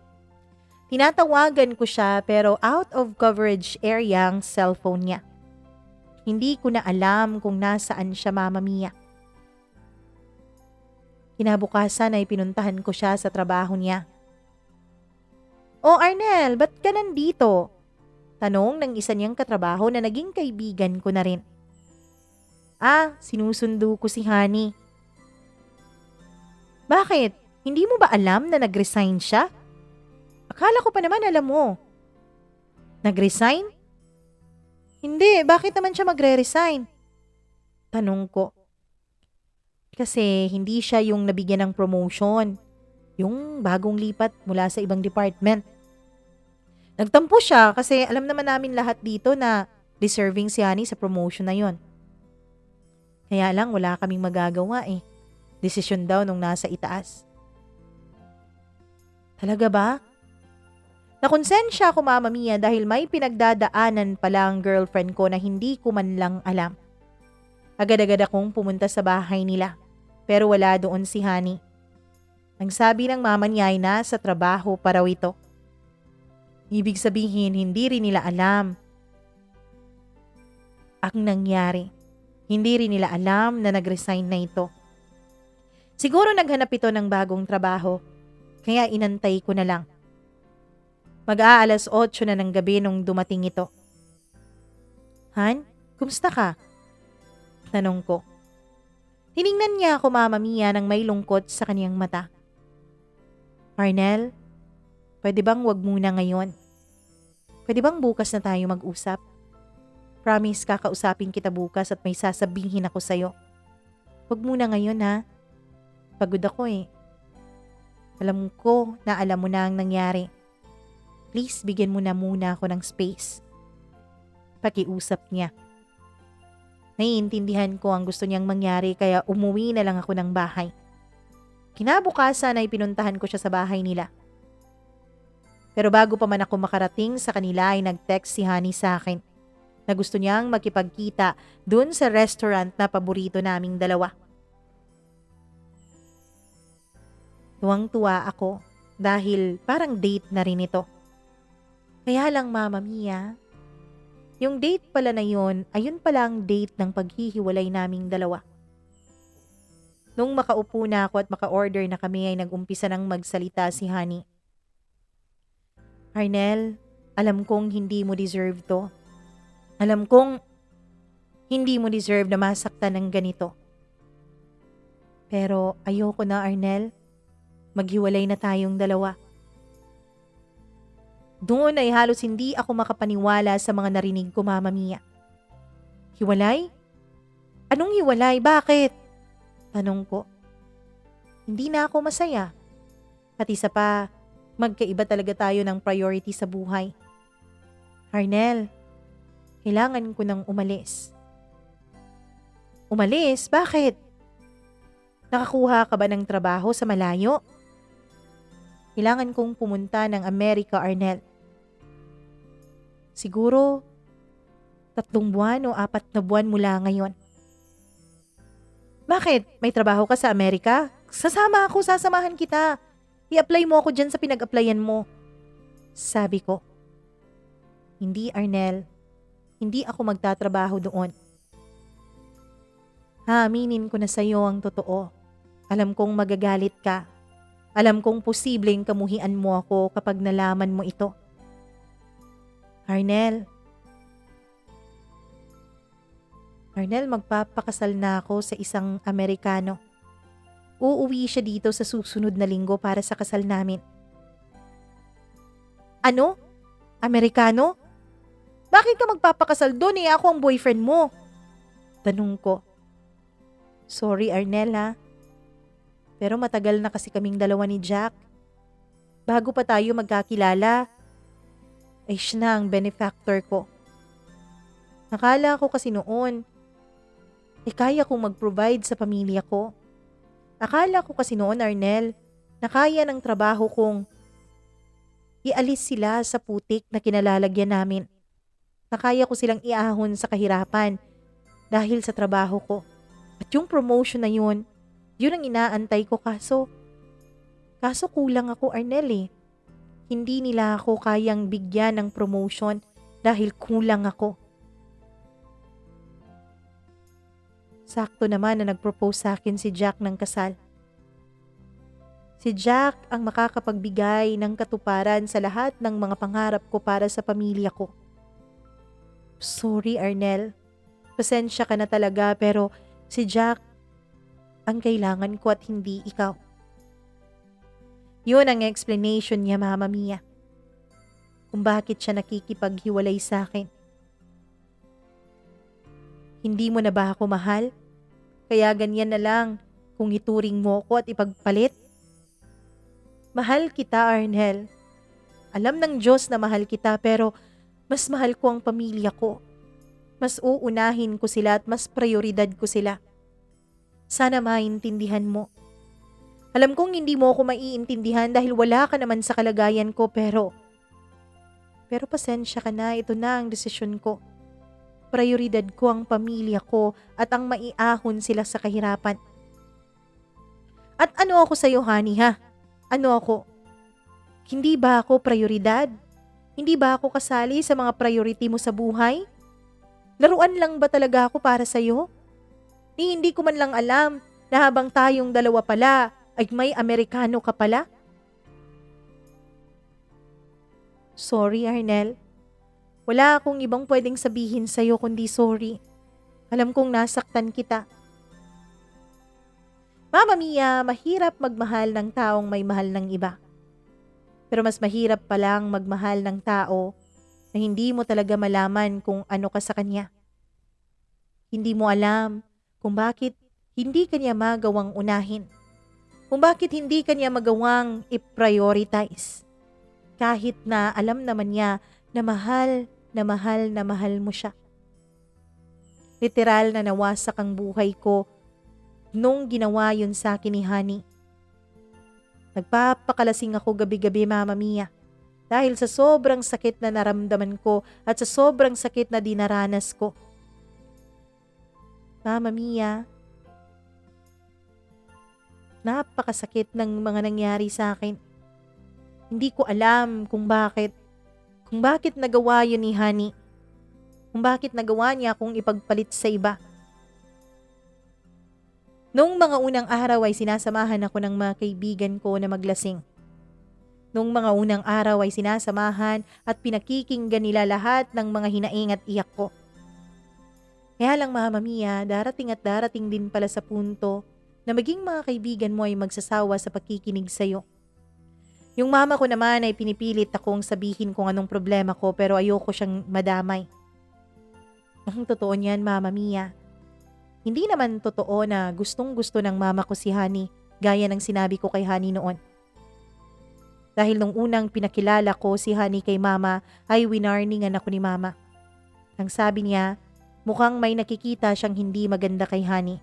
Tinatawagan ko siya pero out of coverage area ang cellphone niya. Hindi ko na alam kung nasaan siya, Mama Mia. Kinabukasan ay pinuntahan ko siya sa trabaho niya. "Oh Arnel, ba't ka nandito?" Tanong ng isa niyang katrabaho na naging kaibigan ko na rin. Sinusundo ko si Honey." "Bakit? Hindi mo ba alam na nag-resign siya? Akala ko pa naman alam mo." "Nag-resign?" "Hindi, bakit naman siya magre-resign?" Tanong ko. Kasi hindi siya yung nabigyan ng promotion. Yung bagong lipat mula sa ibang department. Nagtampo siya kasi alam naman namin lahat dito na deserving si Honey sa promotion na yon. Kaya lang wala kaming magagawa eh. Desisyon daw nung nasa itaas. Talaga ba? Nakonsensya ako, Mama Mia, dahil may pinagdadaanan pala ang girlfriend ko na hindi ko man lang alam. Agad-agad akong pumunta sa bahay nila. Pero wala doon si Honey. Ang sabi ng mama niya ay nasa trabaho pa raw ito. Ibig sabihin, hindi rin nila alam ang nangyari. Hindi rin nila alam na nag-resign na ito. Siguro naghanap ito ng bagong trabaho, kaya inantay ko na lang. Mag-aalas 8 na ng gabi nung dumating ito. "Han, kumusta ka?" Tanong ko. Tiningnan niya ako, Mama Mia, nang may lungkot sa kaniyang mata. "Arnel, pwede bang wag muna ngayon? Pwede bang bukas na tayo mag-usap? Promise, kakausapin kita bukas at may sasabihin ako sa'yo. Wag muna ngayon ha. Pagod ako eh. Alam ko na alam mo na ang nangyari. Please, bigyan mo na muna ako ng space." Pakiusap niya. Naiintindihan ko ang gusto niyang mangyari kaya umuwi na lang ako ng bahay. Kinabukasan ay pinuntahan ko siya sa bahay nila. Pero bago pa man ako makarating sa kanila ay nag-text si Honey sa akin na gusto niyang makipagkita dun sa restaurant na paborito naming dalawa. Tuwang-tuwa ako dahil parang date na rin ito. Kaya lang, Mama Mia, yung date pala na yun, ayun pala ang date ng paghihiwalay naming dalawa. Nung makaupo na ako at maka-order na kami ay nag-umpisa ng magsalita si Honey. "Arnel, alam kong hindi mo deserve to. Alam kong hindi mo deserve na masaktan ng ganito. Pero ayoko na, Arnel. Maghiwalay na tayong dalawa." Doon ay halos hindi ako makapaniwala sa mga narinig ko, Mama Mia. "Hiwalay? Anong hiwalay? Bakit?" Tanong ko. Hindi na ako masaya. At isa pa, magkaiba talaga tayo ng priority sa buhay. "Arnel, kailangan ko nang umalis." "Umalis? Bakit? Nakakuha ka ba ng trabaho sa malayo?" "Kailangan kong pumunta ng Amerika, Arnel. Siguro 3 buwan o 4 na buwan mula ngayon." "Bakit? May trabaho ka sa Amerika? Sasama ako, sasamahan kita. I-apply mo ako dyan sa pinag-applyan mo." Sabi ko. "Hindi, Arnel. Hindi ako magtatrabaho doon. Haaminin ko na sa'yo ang totoo. Alam kong magagalit ka. Alam kong posibleng kamuhian mo ako kapag nalaman mo ito. Arnel, magpapakasal na ako sa isang Amerikano. Uuwi siya dito sa susunod na linggo para sa kasal namin." "Ano? Amerikano? Bakit ka magpapakasal doon eh? Ako ang boyfriend mo." Tanong ko. "Sorry, Arnel ha. Pero matagal na kasi kaming dalawa ni Jack. Bago pa tayo magkakilala, ay siya na ang benefactor ko. Nakala ko kasi noon, kaya kong mag-provide sa pamilya ko. Akala ko kasi noon, Arnel, na kaya ng trabaho kong ialis sila sa putik na kinalalagyan namin. Na kaya ko silang iahon sa kahirapan dahil sa trabaho ko. At yung promotion na yun ang inaantay ko kaso kulang ako, Arnel eh. Hindi nila ako kayang bigyan ng promotion dahil kulang ako." Sakto naman na nag-propose sa akin si Jack ng kasal. Si Jack ang makakapagbigay ng katuparan sa lahat ng mga pangarap ko para sa pamilya ko. Sorry, Arnel. Pasensya ka na talaga pero si Jack ang kailangan ko at hindi ikaw. Yun ang explanation niya, Mama Mia. Kung bakit siya nakikipaghiwalay sa akin. Hindi mo na ba ako mahal? Kaya ganyan na lang kung ituring mo ko at ipagpalit? Mahal kita, Arnel. Alam ng Diyos na mahal kita pero mas mahal ko ang pamilya ko. Mas uunahin ko sila at mas prioridad ko sila. Sana maintindihan mo. Alam kong hindi mo ako maiintindihan dahil wala ka naman sa kalagayan ko pero pasensya ka na, ito na ang desisyon ko. Prioridad ko ang pamilya ko at ang maiahon sila sa kahirapan. At ano ako sa'yo, honey, ha? Ano ako? Hindi ba ako prioridad? Hindi ba ako kasali sa mga priority mo sa buhay? Laruan lang ba talaga ako para sa'yo? Hindi ko man lang alam na habang tayong dalawa pala ay may Amerikano ka pala? Sorry, Arnel. Wala akong ibang pwedeng sabihin sa'yo kundi sorry. Alam kong nasaktan kita. Mama Mia, mahirap magmahal ng taong may mahal ng iba. Pero mas mahirap palang magmahal ng tao na hindi mo talaga malaman kung ano ka sa kanya. Hindi mo alam kung bakit hindi kanya magawang unahin. Kung bakit hindi kanya magawang i-prioritize. Kahit na alam naman niya na mahal na mahal na mahal mo siya. Literal na nawasak ang buhay ko nung ginawa yun sa akin ni Honey. Nagpapakalasing ako gabi-gabi, Mama Mia. Dahil sa sobrang sakit na naramdaman ko at sa sobrang sakit na dinaranas ko. Mama Mia, napakasakit ng mga nangyari sa akin. Hindi ko alam kung bakit nagawa yun ni Honey. Kung bakit nagawa niya akong ipagpalit sa iba. Noong mga unang araw ay sinasamahan ako ng mga kaibigan ko na maglasing. Noong mga unang araw ay sinasamahan at pinakikinggan nila lahat ng mga hinaing at iyak ko. Kaya lang, Mama Mia, darating at darating din pala sa punto na maging mga kaibigan mo ay magsasawa sa pakikinig sa'yo. Yung mama ko naman ay pinipilit akong sabihin kung anong problema ko pero ayoko siyang madamay. Ang totoo niyan, Mama Mia. Hindi naman totoo na gustong-gusto ng mama ko si Honey gaya ng sinabi ko kay Honey noon. Dahil nung unang pinakilala ko si Honey kay mama ay winarningan ako ni mama. Ang sabi niya, mukhang may nakikita siyang hindi maganda kay Honey.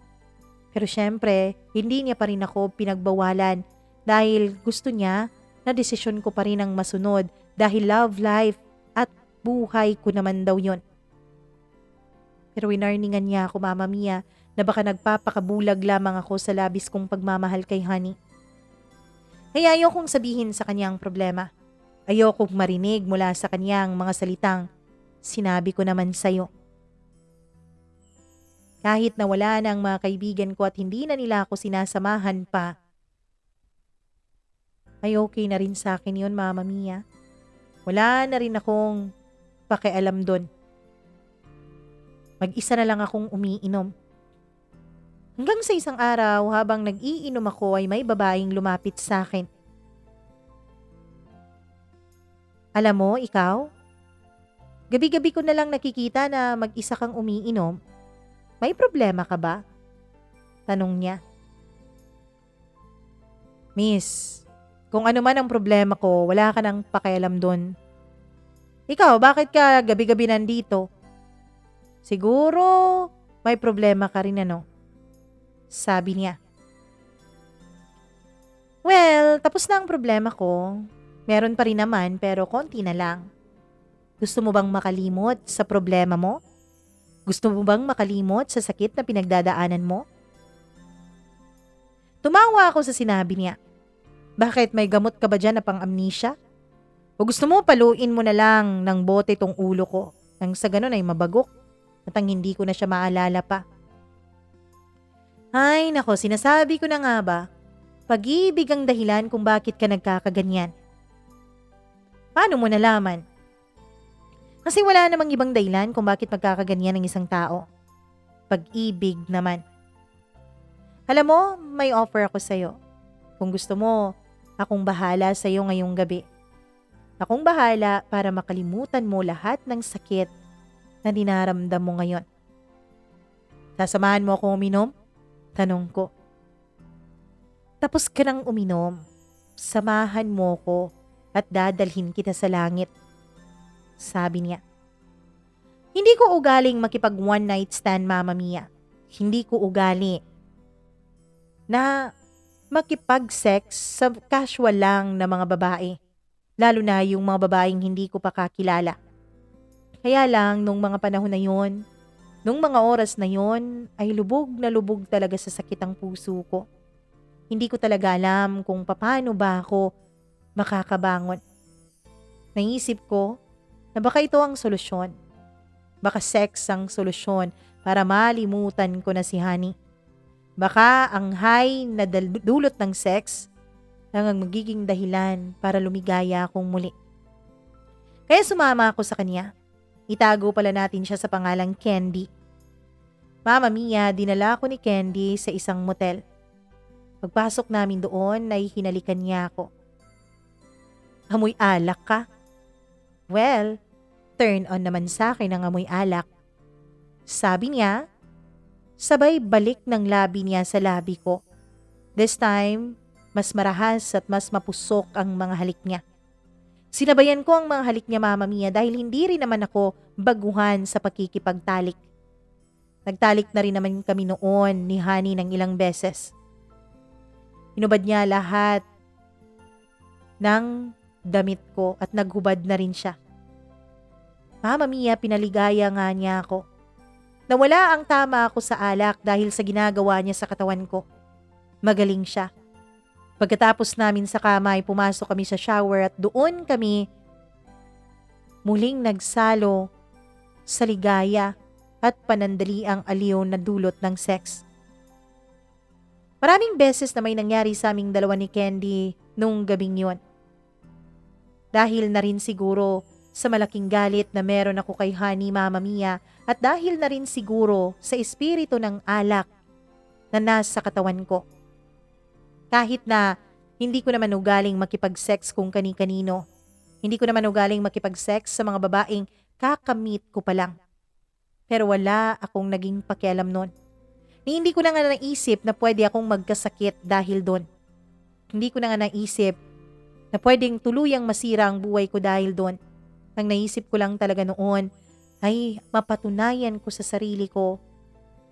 Pero syempre, hindi niya pa rin ako pinagbawalan dahil gusto niya na desisyon ko pa rin ang masunod dahil love life at buhay ko naman daw yon. Pero winarningan niya ako, Mama Mia, na baka nagpapakabulag lamang ako sa labis kong pagmamahal kay Honey. Kaya ayokong sabihin sa kanya ang problema. Ayokong marinig mula sa kanya ang mga salitang, sinabi ko naman sa'yo. Kahit na wala na ang mga kaibigan ko at hindi na nila ako sinasamahan pa, ay okay na rin sa akin yun, Mama Mia. Wala na rin akong pakialam doon. Mag-isa na lang akong umiinom. Hanggang sa isang araw habang nag-iinom ako ay may babaeng lumapit sa akin. Alam mo, ikaw? Gabi-gabi ko na lang nakikita na mag-isa kang umiinom. May problema ka ba? Tanong niya. Miss, kung ano man ang problema ko, wala ka nang pakialam doon. Ikaw, bakit ka gabi-gabi nandito? Siguro may problema ka rin ano? Sabi niya. Well, tapos na ang problema ko. Meron pa rin naman pero konti na lang. Gusto mo bang makalimot sa problema mo? Gusto mo bang makalimot sa sakit na pinagdadaanan mo? Tumawa ako sa sinabi niya. Bakit, may gamot ka ba dyan na pang-amnesia? O gusto mo paluin mo na lang ng bote tong ulo ko nang sa ganun ay mabagok at ang hindi ko na siya maalala pa. Ay nako, sinasabi ko na nga ba? Pag-ibig ang dahilan kung bakit ka nagkakaganyan. Paano mo nalaman? Kasi wala namang ibang dahilan kung bakit magkakaganyan ng isang tao. Pag-ibig naman. Alam mo, may offer ako sa'yo. Kung gusto mo, akong bahala sa'yo ngayong gabi. Akong bahala para makalimutan mo lahat ng sakit na dinaramdam mo ngayon. Sasamahan mo akong uminom? Tanong ko. Tapos ka nang uminom, samahan mo ko at dadalhin kita sa langit. Sabi niya. Hindi ko ugaling makipag one night stand, Mama Mia. Hindi ko ugali na makipag-sex sa casual lang na mga babae. Lalo na yung mga babaeng hindi ko pa kakilala. Kaya lang, nung mga panahon na yon, nung mga oras na yon, ay lubog na lubog talaga sa sakit ang puso ko. Hindi ko talaga alam kung paano ba ako makakabangon. Naisip ko na baka ito ang solusyon. Baka sex ang solusyon para malimutan ko na si Honey. Baka ang high na dulot ng sex lang ang magiging dahilan para lumigaya akong muli. Kaya sumama ako sa kanya. Itago pala natin siya sa pangalang Candy. Mama Mia, dinala ko ni Candy sa isang motel. Pagpasok namin doon, ay hinalikan niya ako. Amoy alak ka? Well, turn on naman sa akin ang amoy alak. Sabi niya, sabay balik ng labi niya sa labi ko. This time, mas marahas at mas mapusok ang mga halik niya. Sinabayan ko ang mga halik niya, Mama Mia, dahil hindi rin naman ako baguhan sa pakikipagtalik. Nagtalik na rin naman kami noon ni Honey ng ilang beses. Hinubad niya lahat ng damit ko at naghubad na rin siya. Mama Mia, pinaligaya nga niya ako. Nawala ang tama ako sa alak dahil sa ginagawa niya sa katawan ko. Magaling siya. Pagkatapos namin sa kama ay pumasok kami sa shower at doon kami muling nagsalo sa ligaya at panandaliang aliw na dulot ng sex. Maraming beses na may nangyari sa aming dalawa ni Candy nung gabing yon. Dahil na rin siguro sa malaking galit na meron ako kay Honey, Mama Mia, at dahil na rin siguro sa espiritu ng alak na nasa katawan ko. Kahit na hindi ko naman ugaling makipag-sex kung kani-kanino. Hindi ko naman ugaling makipag-sex sa mga babaeng kakamit ko pa lang. Pero wala akong naging pakialam nun. Hindi ko na nga naisip na pwede akong magkasakit dahil doon. Hindi ko na nga naisip na pwedeng tuluyang masira ang buhay ko dahil doon. Ang naisip ko lang talaga noon ay mapatunayan ko sa sarili ko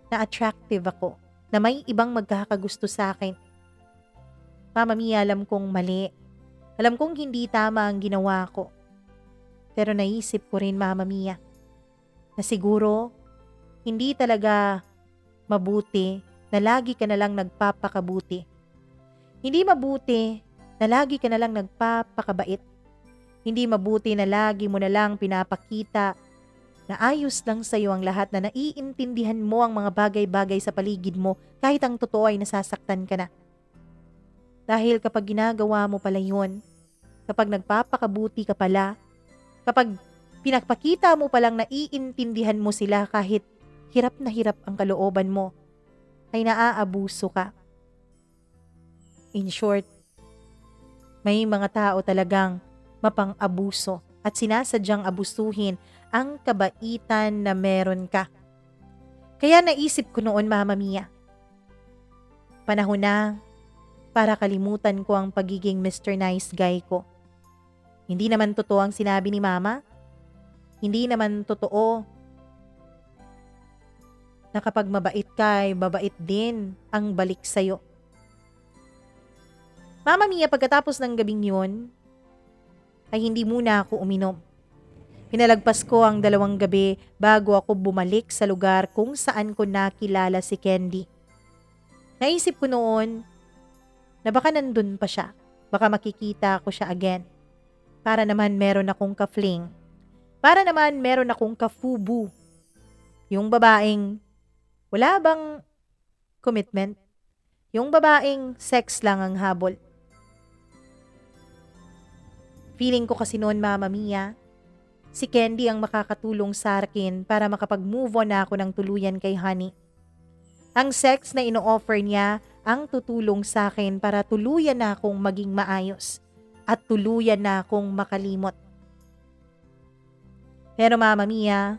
na attractive ako, na may ibang magkakagusto sa akin. Mama Mia, alam kong mali. Alam kong hindi tama ang ginawa ko. Pero naisip ko rin, Mama Mia, na siguro hindi talaga mabuti na lagi ka na lang nagpapakabuti. Hindi mabuti na lagi ka na lang nagpapakabait. Hindi mabuti na lagi mo na lang pinapakita na ayos lang sa'yo ang lahat, na naiintindihan mo ang mga bagay-bagay sa paligid mo kahit ang totoo ay nasasaktan ka na. Dahil kapag ginagawa mo pala yun, kapag nagpapakabuti ka pala, kapag pinapakita mo palang naiintindihan mo sila kahit hirap na hirap ang kalooban mo, ay naaabuso ka. In short, may mga tao talagang mapang-abuso at sinasadyang abusuhin ang kabaitan na meron ka. Kaya naisip ko noon, Mama Mia, panahon na para kalimutan ko ang pagiging Mr. Nice Guy ko. Hindi naman totoo ang sinabi ni Mama. Hindi naman totoo na kapag mabait ka ay mabait din ang balik sa'yo. Mama Mia, pagkatapos ng gabing yun, ay hindi muna ako uminom. Pinalagpas ko ang 2 gabi bago ako bumalik sa lugar kung saan ko nakilala si Candy. Naisip ko noon na baka nandun pa siya. Baka makikita ko siya again. Para naman meron akong ka-fling. Para naman meron akong ka-fubu. Yung babaeng wala bang commitment? Yung babaeng sex lang ang habol. Feeling ko kasi noon, Mama Mia, si Candy ang makakatulong sa akin para makapag-move on na ako ng tuluyan kay Honey. Ang sex na ino-offer niya ang tutulong sa akin para tuluyan na akong maging maayos at tuluyan na akong makalimot. Pero Mama Mia,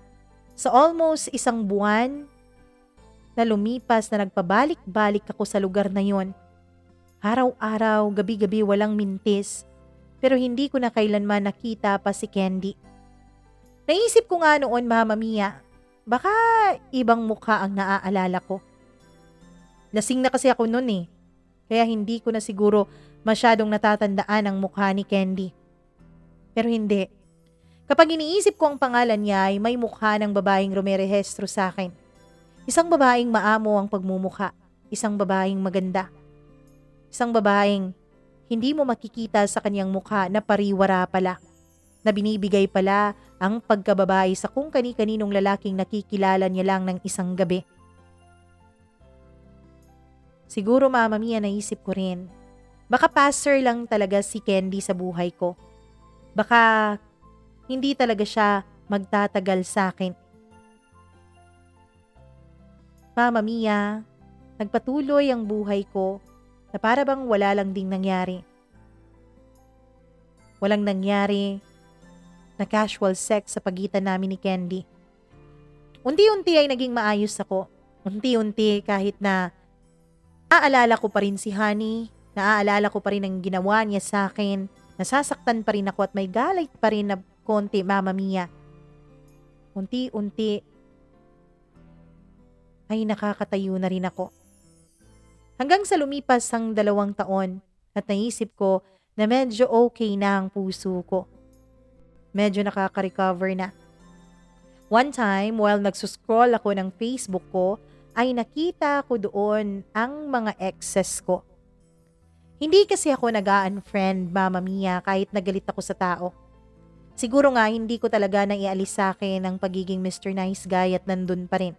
sa almost 1 buwan na lumipas na nagpabalik-balik ako sa lugar na yon, araw-araw, gabi-gabi walang mintis, pero hindi ko na kailanman nakita pa si Candy. Naisip ko nga noon, Mama Mia, baka ibang mukha ang naaalala ko. Lasing na kasi ako noon eh, kaya hindi ko na siguro masyadong natatandaan ang mukha ni Candy. Pero hindi. Kapag iniisip ko ang pangalan niya ay may mukha ng babaeng rumerehistro sa akin. Isang babaeng maamo ang pagmumukha, isang babaeng maganda. Isang babaeng hindi mo makikita sa kanyang mukha na pariwara pala, na binibigay pala ang pagkababae sa kung kani-kaninong lalaking nakikilala niya lang ng isang gabi. Siguro, Mama Mia, naisip ko rin, baka passer lang talaga si Candy sa buhay ko. Baka hindi talaga siya magtatagal sa akin. Mama Mia, nagpatuloy ang buhay ko na para bang wala lang ding nangyari. Walang nangyari na casual sex sa pagitan namin ni Candy. Unti-unti ay naging maayos ako. Unti-unti kahit na naaalala ko pa rin si Honey, naaalala ko pa rin ang ginawa niya sa akin, nasasaktan pa rin ako at may galit pa rin na konti, Mama Mia. Unti-unti ay nakakatayo na rin ako. Hanggang sa lumipas ang 2 taon at naisip ko na medyo okay na ang puso ko. Medyo nakaka-recover na. One time, while nagsuscroll ako ng Facebook ko, ay nakita ko doon ang mga exes ko. Hindi kasi ako nag-unfriend, Mama Mia, kahit nagalit ako sa tao. Siguro nga hindi ko talaga naialis sa akin ang pagiging Mr. Nice Guy at nandun pa rin.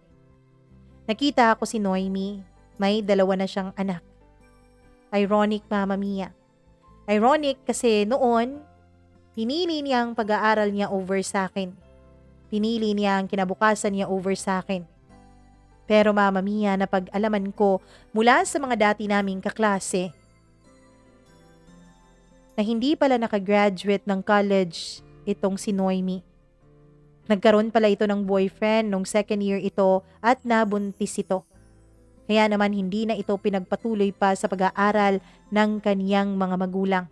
Nakita ko si Noemi, may 2 na siyang anak. Ironic, Mama Mia. Ironic kasi noon, pinili niya ang pag-aaral niya over sa akin. Pinili niya ang kinabukasan niya over sa akin. Pero Mama Mia, napag-alaman ko mula sa mga dati naming kaklase na hindi pala nakagraduate ng college itong si Noemi. Nagkaroon pala ito ng boyfriend nung 2nd year ito at nabuntis ito. Kaya naman hindi na ito pinagpatuloy pa sa pag-aaral ng kaniyang mga magulang.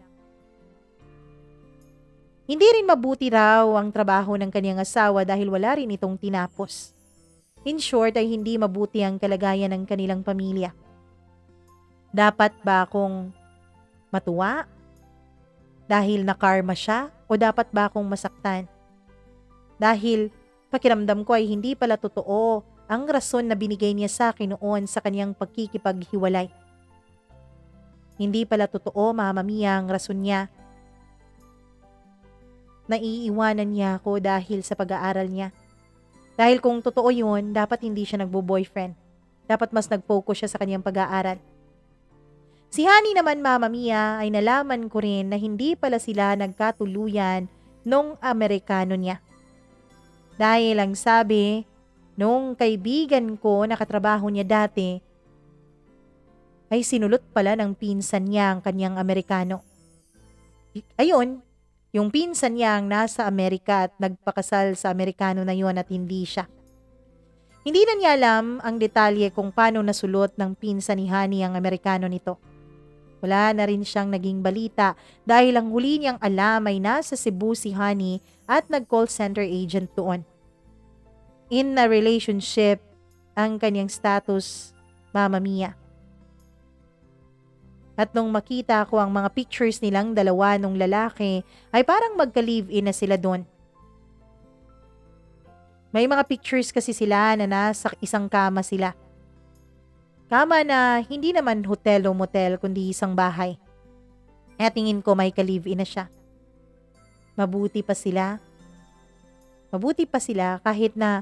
Hindi rin mabuti raw ang trabaho ng kaniyang asawa dahil wala rin itong tinapos. In short ay hindi mabuti ang kalagayan ng kanilang pamilya. Dapat ba akong matuwa dahil nakarma siya o dapat ba akong masaktan? Dahil pakiramdam ko ay hindi pala totoo ang rason na binigay niya sa akin noon sa kanyang pagkikipaghiwalay. Hindi pala totoo, Mama Mia, ang rason niya. Naiiwanan niya ako dahil sa pag-aaral niya. Dahil kung totoo yun, dapat hindi siya nagbo-boyfriend. Dapat mas nag-focus siya sa kanyang pag-aaral. Si Honey naman, Mama Mia, ay nalaman ko rin na hindi pala sila nagkatuluyan nung Amerikano niya. Dahil ang sabi nung kaibigan ko na katrabaho niya dati, ay sinulot pala ng pinsan niya ang kanyang Amerikano. Ayun, yung pinsan niya ang nasa Amerika at nagpakasal sa Amerikano na yon at hindi siya. Hindi na niya alam ang detalye kung paano nasulot ng pinsan ni Honey ang Amerikano nito. Wala na rin siyang naging balita dahil ang huli niyang alam ay nasa Cebu si Honey at nag-call center agent doon. In a relationship ang kanyang status, Mama Mia. At nung makita ko ang mga pictures nilang dalawa nung lalaki, ay parang magka-live-in na sila doon. May mga pictures kasi sila na nasa isang kama sila. Kama na hindi naman hotel o motel kundi isang bahay. At tingin ko may ka-live-in na siya. Mabuti pa sila. Mabuti pa sila kahit na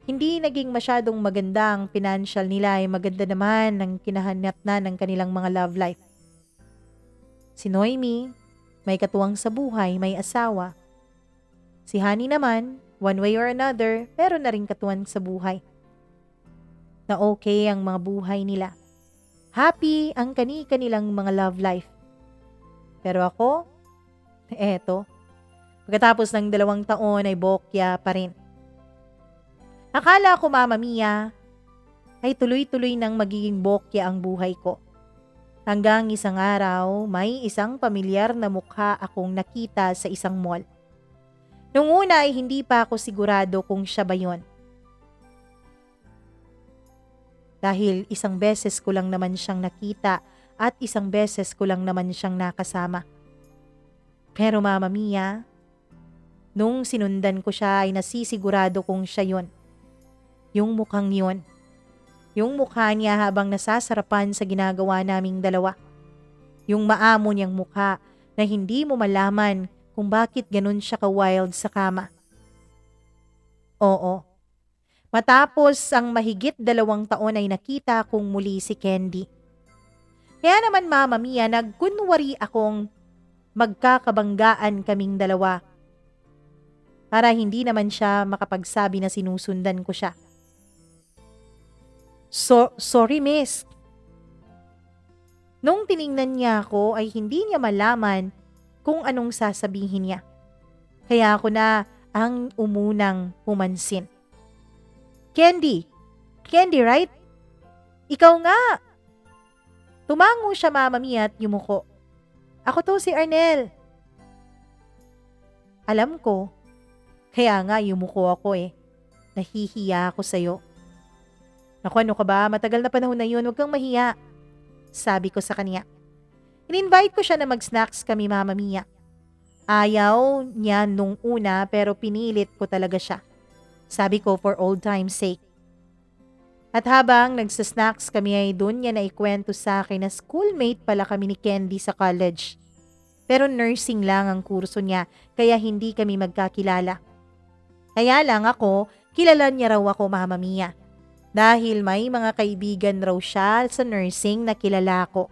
Hindi naging masyadong maganda ang financial nila ay maganda naman ang kinahanap na ng kanilang mga love life. Si Noemi, may katuwang sa buhay, may asawa. Si Honey naman, one way or another, meron na rin katuwang sa buhay. Na okay ang mga buhay nila. Happy ang kani-kanilang mga love life. Pero ako, eto, pagkatapos ng 2 taon ay bokya pa rin. Akala ko, Mama Mia, ay tuloy-tuloy nang magiging bokya ang buhay ko. Hanggang isang araw, may isang pamilyar na mukha akong nakita sa isang mall. Nung una ay hindi pa ako sigurado kung siya ba yun. Dahil isang beses ko lang naman siyang nakita at isang beses ko lang naman siyang nakasama. Pero Mama Mia, nung sinundan ko siya ay nasisigurado kong siya yun. Yung mukhang yun. Yung mukha niya habang nasasarapan sa ginagawa naming dalawa. Yung maamo niyang mukha na hindi mo malaman kung bakit ganun siya ka-wild sa kama. Oo. Matapos ang mahigit 2 taon ay nakita kong muli si Candy. Kaya naman Mama Mia, nagkunwari akong magkakabanggaan kaming dalawa. Para hindi naman siya makapagsabi na sinusundan ko siya. Sorry miss. Nung tiningnan niya ako ay hindi niya malaman kung anong sasabihin niya. Kaya ako na ang umunang pumansin. Candy right? Ikaw nga. Tumango siya Mama Mia at yumuko. Ako to si Arnel. Alam ko, kaya nga yumuko ako eh. Nahihiya ako sa'yo. Naku, ano ka ba? Matagal na panahon na yun, huwag kang mahiya. Sabi ko sa kanya. In-invite ko siya na mag-snacks kami Mama Mia. Ayaw niya nung una pero pinilit ko talaga siya. Sabi ko for old time's sake. At habang nagsasnacks kami ay doon niya naikwento sa akin na schoolmate pala kami ni Candy sa college. Pero nursing lang ang kurso niya kaya hindi kami magkakilala. Kaya lang ako, kilala niya raw ako Mama Mia. Dahil may mga kaibigan raw siya sa nursing na kilala ko.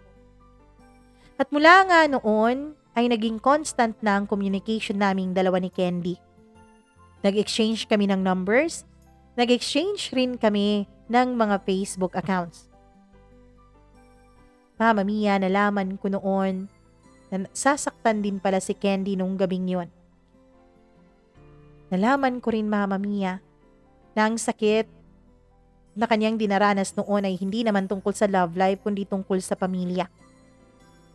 At mula nga noon ay naging constant na ang communication naming dalawa ni Candy. Nag-exchange kami ng numbers, nag-exchange rin kami ng mga Facebook accounts. Mama Mia, nalaman ko noon na sasaktan din pala si Candy nung gabing yon. Nalaman ko rin Mama Mia na ang sakit na kanyang dinaranas noon ay hindi naman tungkol sa love life kundi tungkol sa pamilya.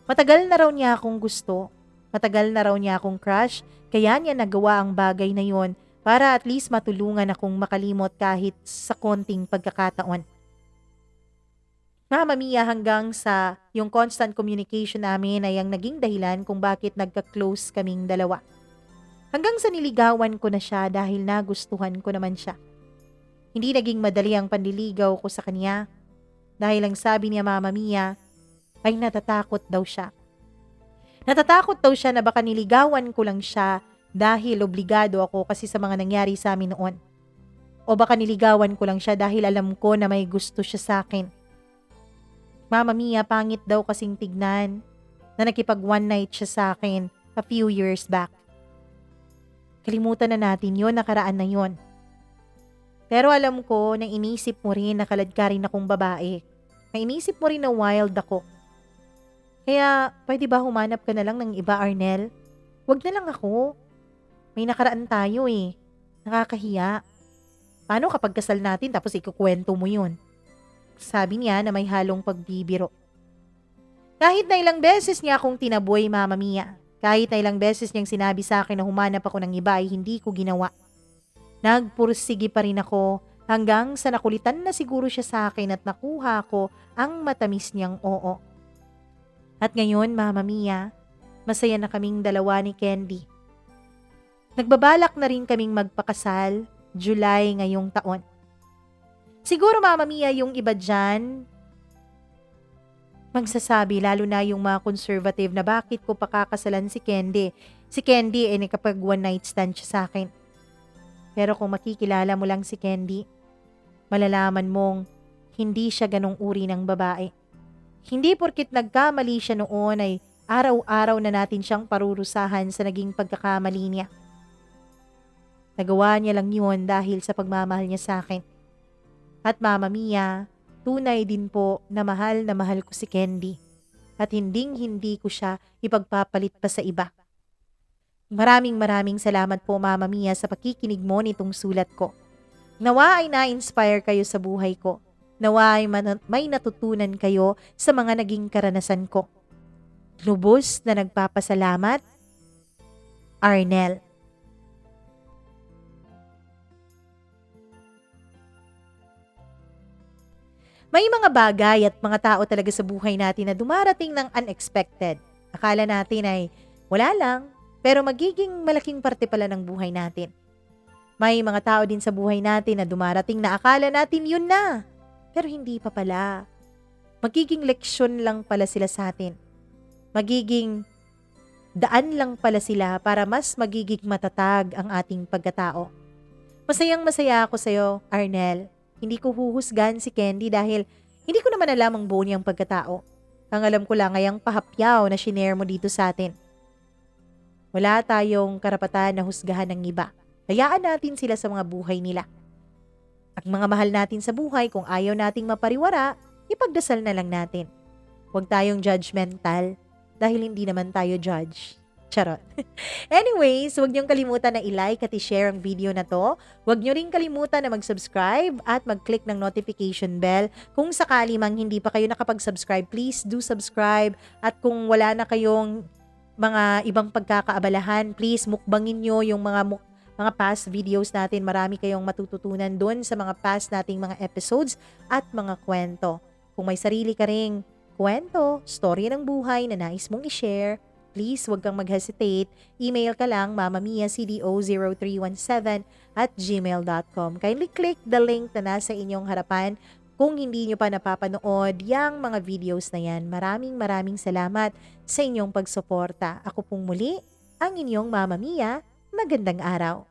Matagal na raw niya akong gusto, matagal na raw niya akong crush, kaya niya nagawa ang bagay na yon para at least matulungan akong makalimot kahit sa konting pagkakataon. Mama Mia, hanggang sa yung constant communication namin ay ang naging dahilan kung bakit nagka-close kaming dalawa. Hanggang sa niligawan ko na siya dahil nagustuhan ko naman siya. Hindi naging madali ang panliligaw ko sa kanya dahil ang sabi niya Mama Mia ay natatakot daw siya. Natatakot daw siya na baka niligawan ko lang siya dahil obligado ako kasi sa mga nangyari sa amin noon. O baka niligawan ko lang siya dahil alam ko na may gusto siya sa akin. Mama Mia, pangit daw kasing tignan na nakipag one night siya sa akin a few years back. Kalimutan na natin yon, nakaraan na yon. Pero alam ko na inisip mo rin na kalad ka rin akong babae. Na inisip mo rin na wild ako. Kaya pwede ba humanap ka na lang ng iba, Arnel? Wag na lang ako. May nakaraan tayo eh. Nakakahiya. Paano kapag kasal natin tapos ikukwento mo yun? Sabi niya na may halong pagbibiro. Kahit na ilang beses niya akong tinaboy, Mama Mia. Kahit na ilang beses niyang sinabi sa akin na humanap ako ng iba ay hindi ko ginawa. Nagpursige pa rin ako hanggang sa nakulitan na siguro siya sa akin at nakuha ko ang matamis niyang oo. At ngayon, Mama Mia, masaya na kaming dalawa ni Candy. Nagbabalak na rin kaming magpakasal, July ngayong taon. Siguro Mama Mia, yung iba dyan, magsasabi lalo na yung mga conservative na bakit ko pakakasalan si Candy. Si Candy ay nakapag one night stand siya sa akin. Pero kung makikilala mo lang si Candy, malalaman mong hindi siya ganong uri ng babae. Hindi porkit nagkamali siya noon ay araw-araw na natin siyang parurusahan sa naging pagkakamali niya. Nagawa niya lang yun dahil sa pagmamahal niya sa akin. At Mama Mia, tunay din po na mahal ko si Candy. At hinding-hindi ko siya ipagpapalit pa sa iba. Maraming salamat po Mama Mia sa pakikinig mo nitong sulat ko. Nawa ay na-inspire kayo sa buhay ko. Nawa ay may natutunan kayo sa mga naging karanasan ko. Lubos na nagpapasalamat, Arnel. May mga bagay at mga tao talaga sa buhay natin na dumarating ng unexpected. Akala natin ay wala lang, pero magiging malaking parte pala ng buhay natin. May mga tao din sa buhay natin na dumarating na akala natin yun na, pero hindi pa pala. Magiging leksyon lang pala sila sa atin. Magiging daan lang pala sila para mas magiging matatag ang ating pagkatao. Masayang-masaya ako sa'yo, Arnel. Hindi ko huhusgan si Candy dahil hindi ko naman alam ang buo niyang pagkatao. Ang alam ko lang ay ang pahapyaw na shinare mo dito sa atin. Wala tayong karapatan na husgahan ng iba. Hayaan natin sila sa mga buhay nila. Ang mga mahal natin sa buhay, kung ayaw nating mapariwara, ipagdasal na lang natin. Huwag tayong judgmental dahil hindi naman tayo judge. Charot. Anyways, huwag niyong kalimutan na i-like at i-share ang video na to. Huwag niyo rin kalimutan na mag-subscribe at mag-click ng notification bell. Kung sakali mang hindi pa kayo nakapag-subscribe, please do subscribe. At kung wala na kayong mga ibang pagkakaabalahan, please mukbangin niyo yung mga past videos natin. Marami kayong matututunan doon sa mga past nating mga episodes at mga kwento. Kung may sarili ka ring kwento, story ng buhay na nais mong i-share, please huwag kang mag-hesitate. Email ka lang mamamia.cdo0317@gmail.com. Kindly click the link na nasa inyong harapan kung hindi nyo pa napapanood yung mga videos na yan. Maraming salamat sa inyong pagsuporta. Ako pong muli, ang inyong Mama Mia. Magandang araw.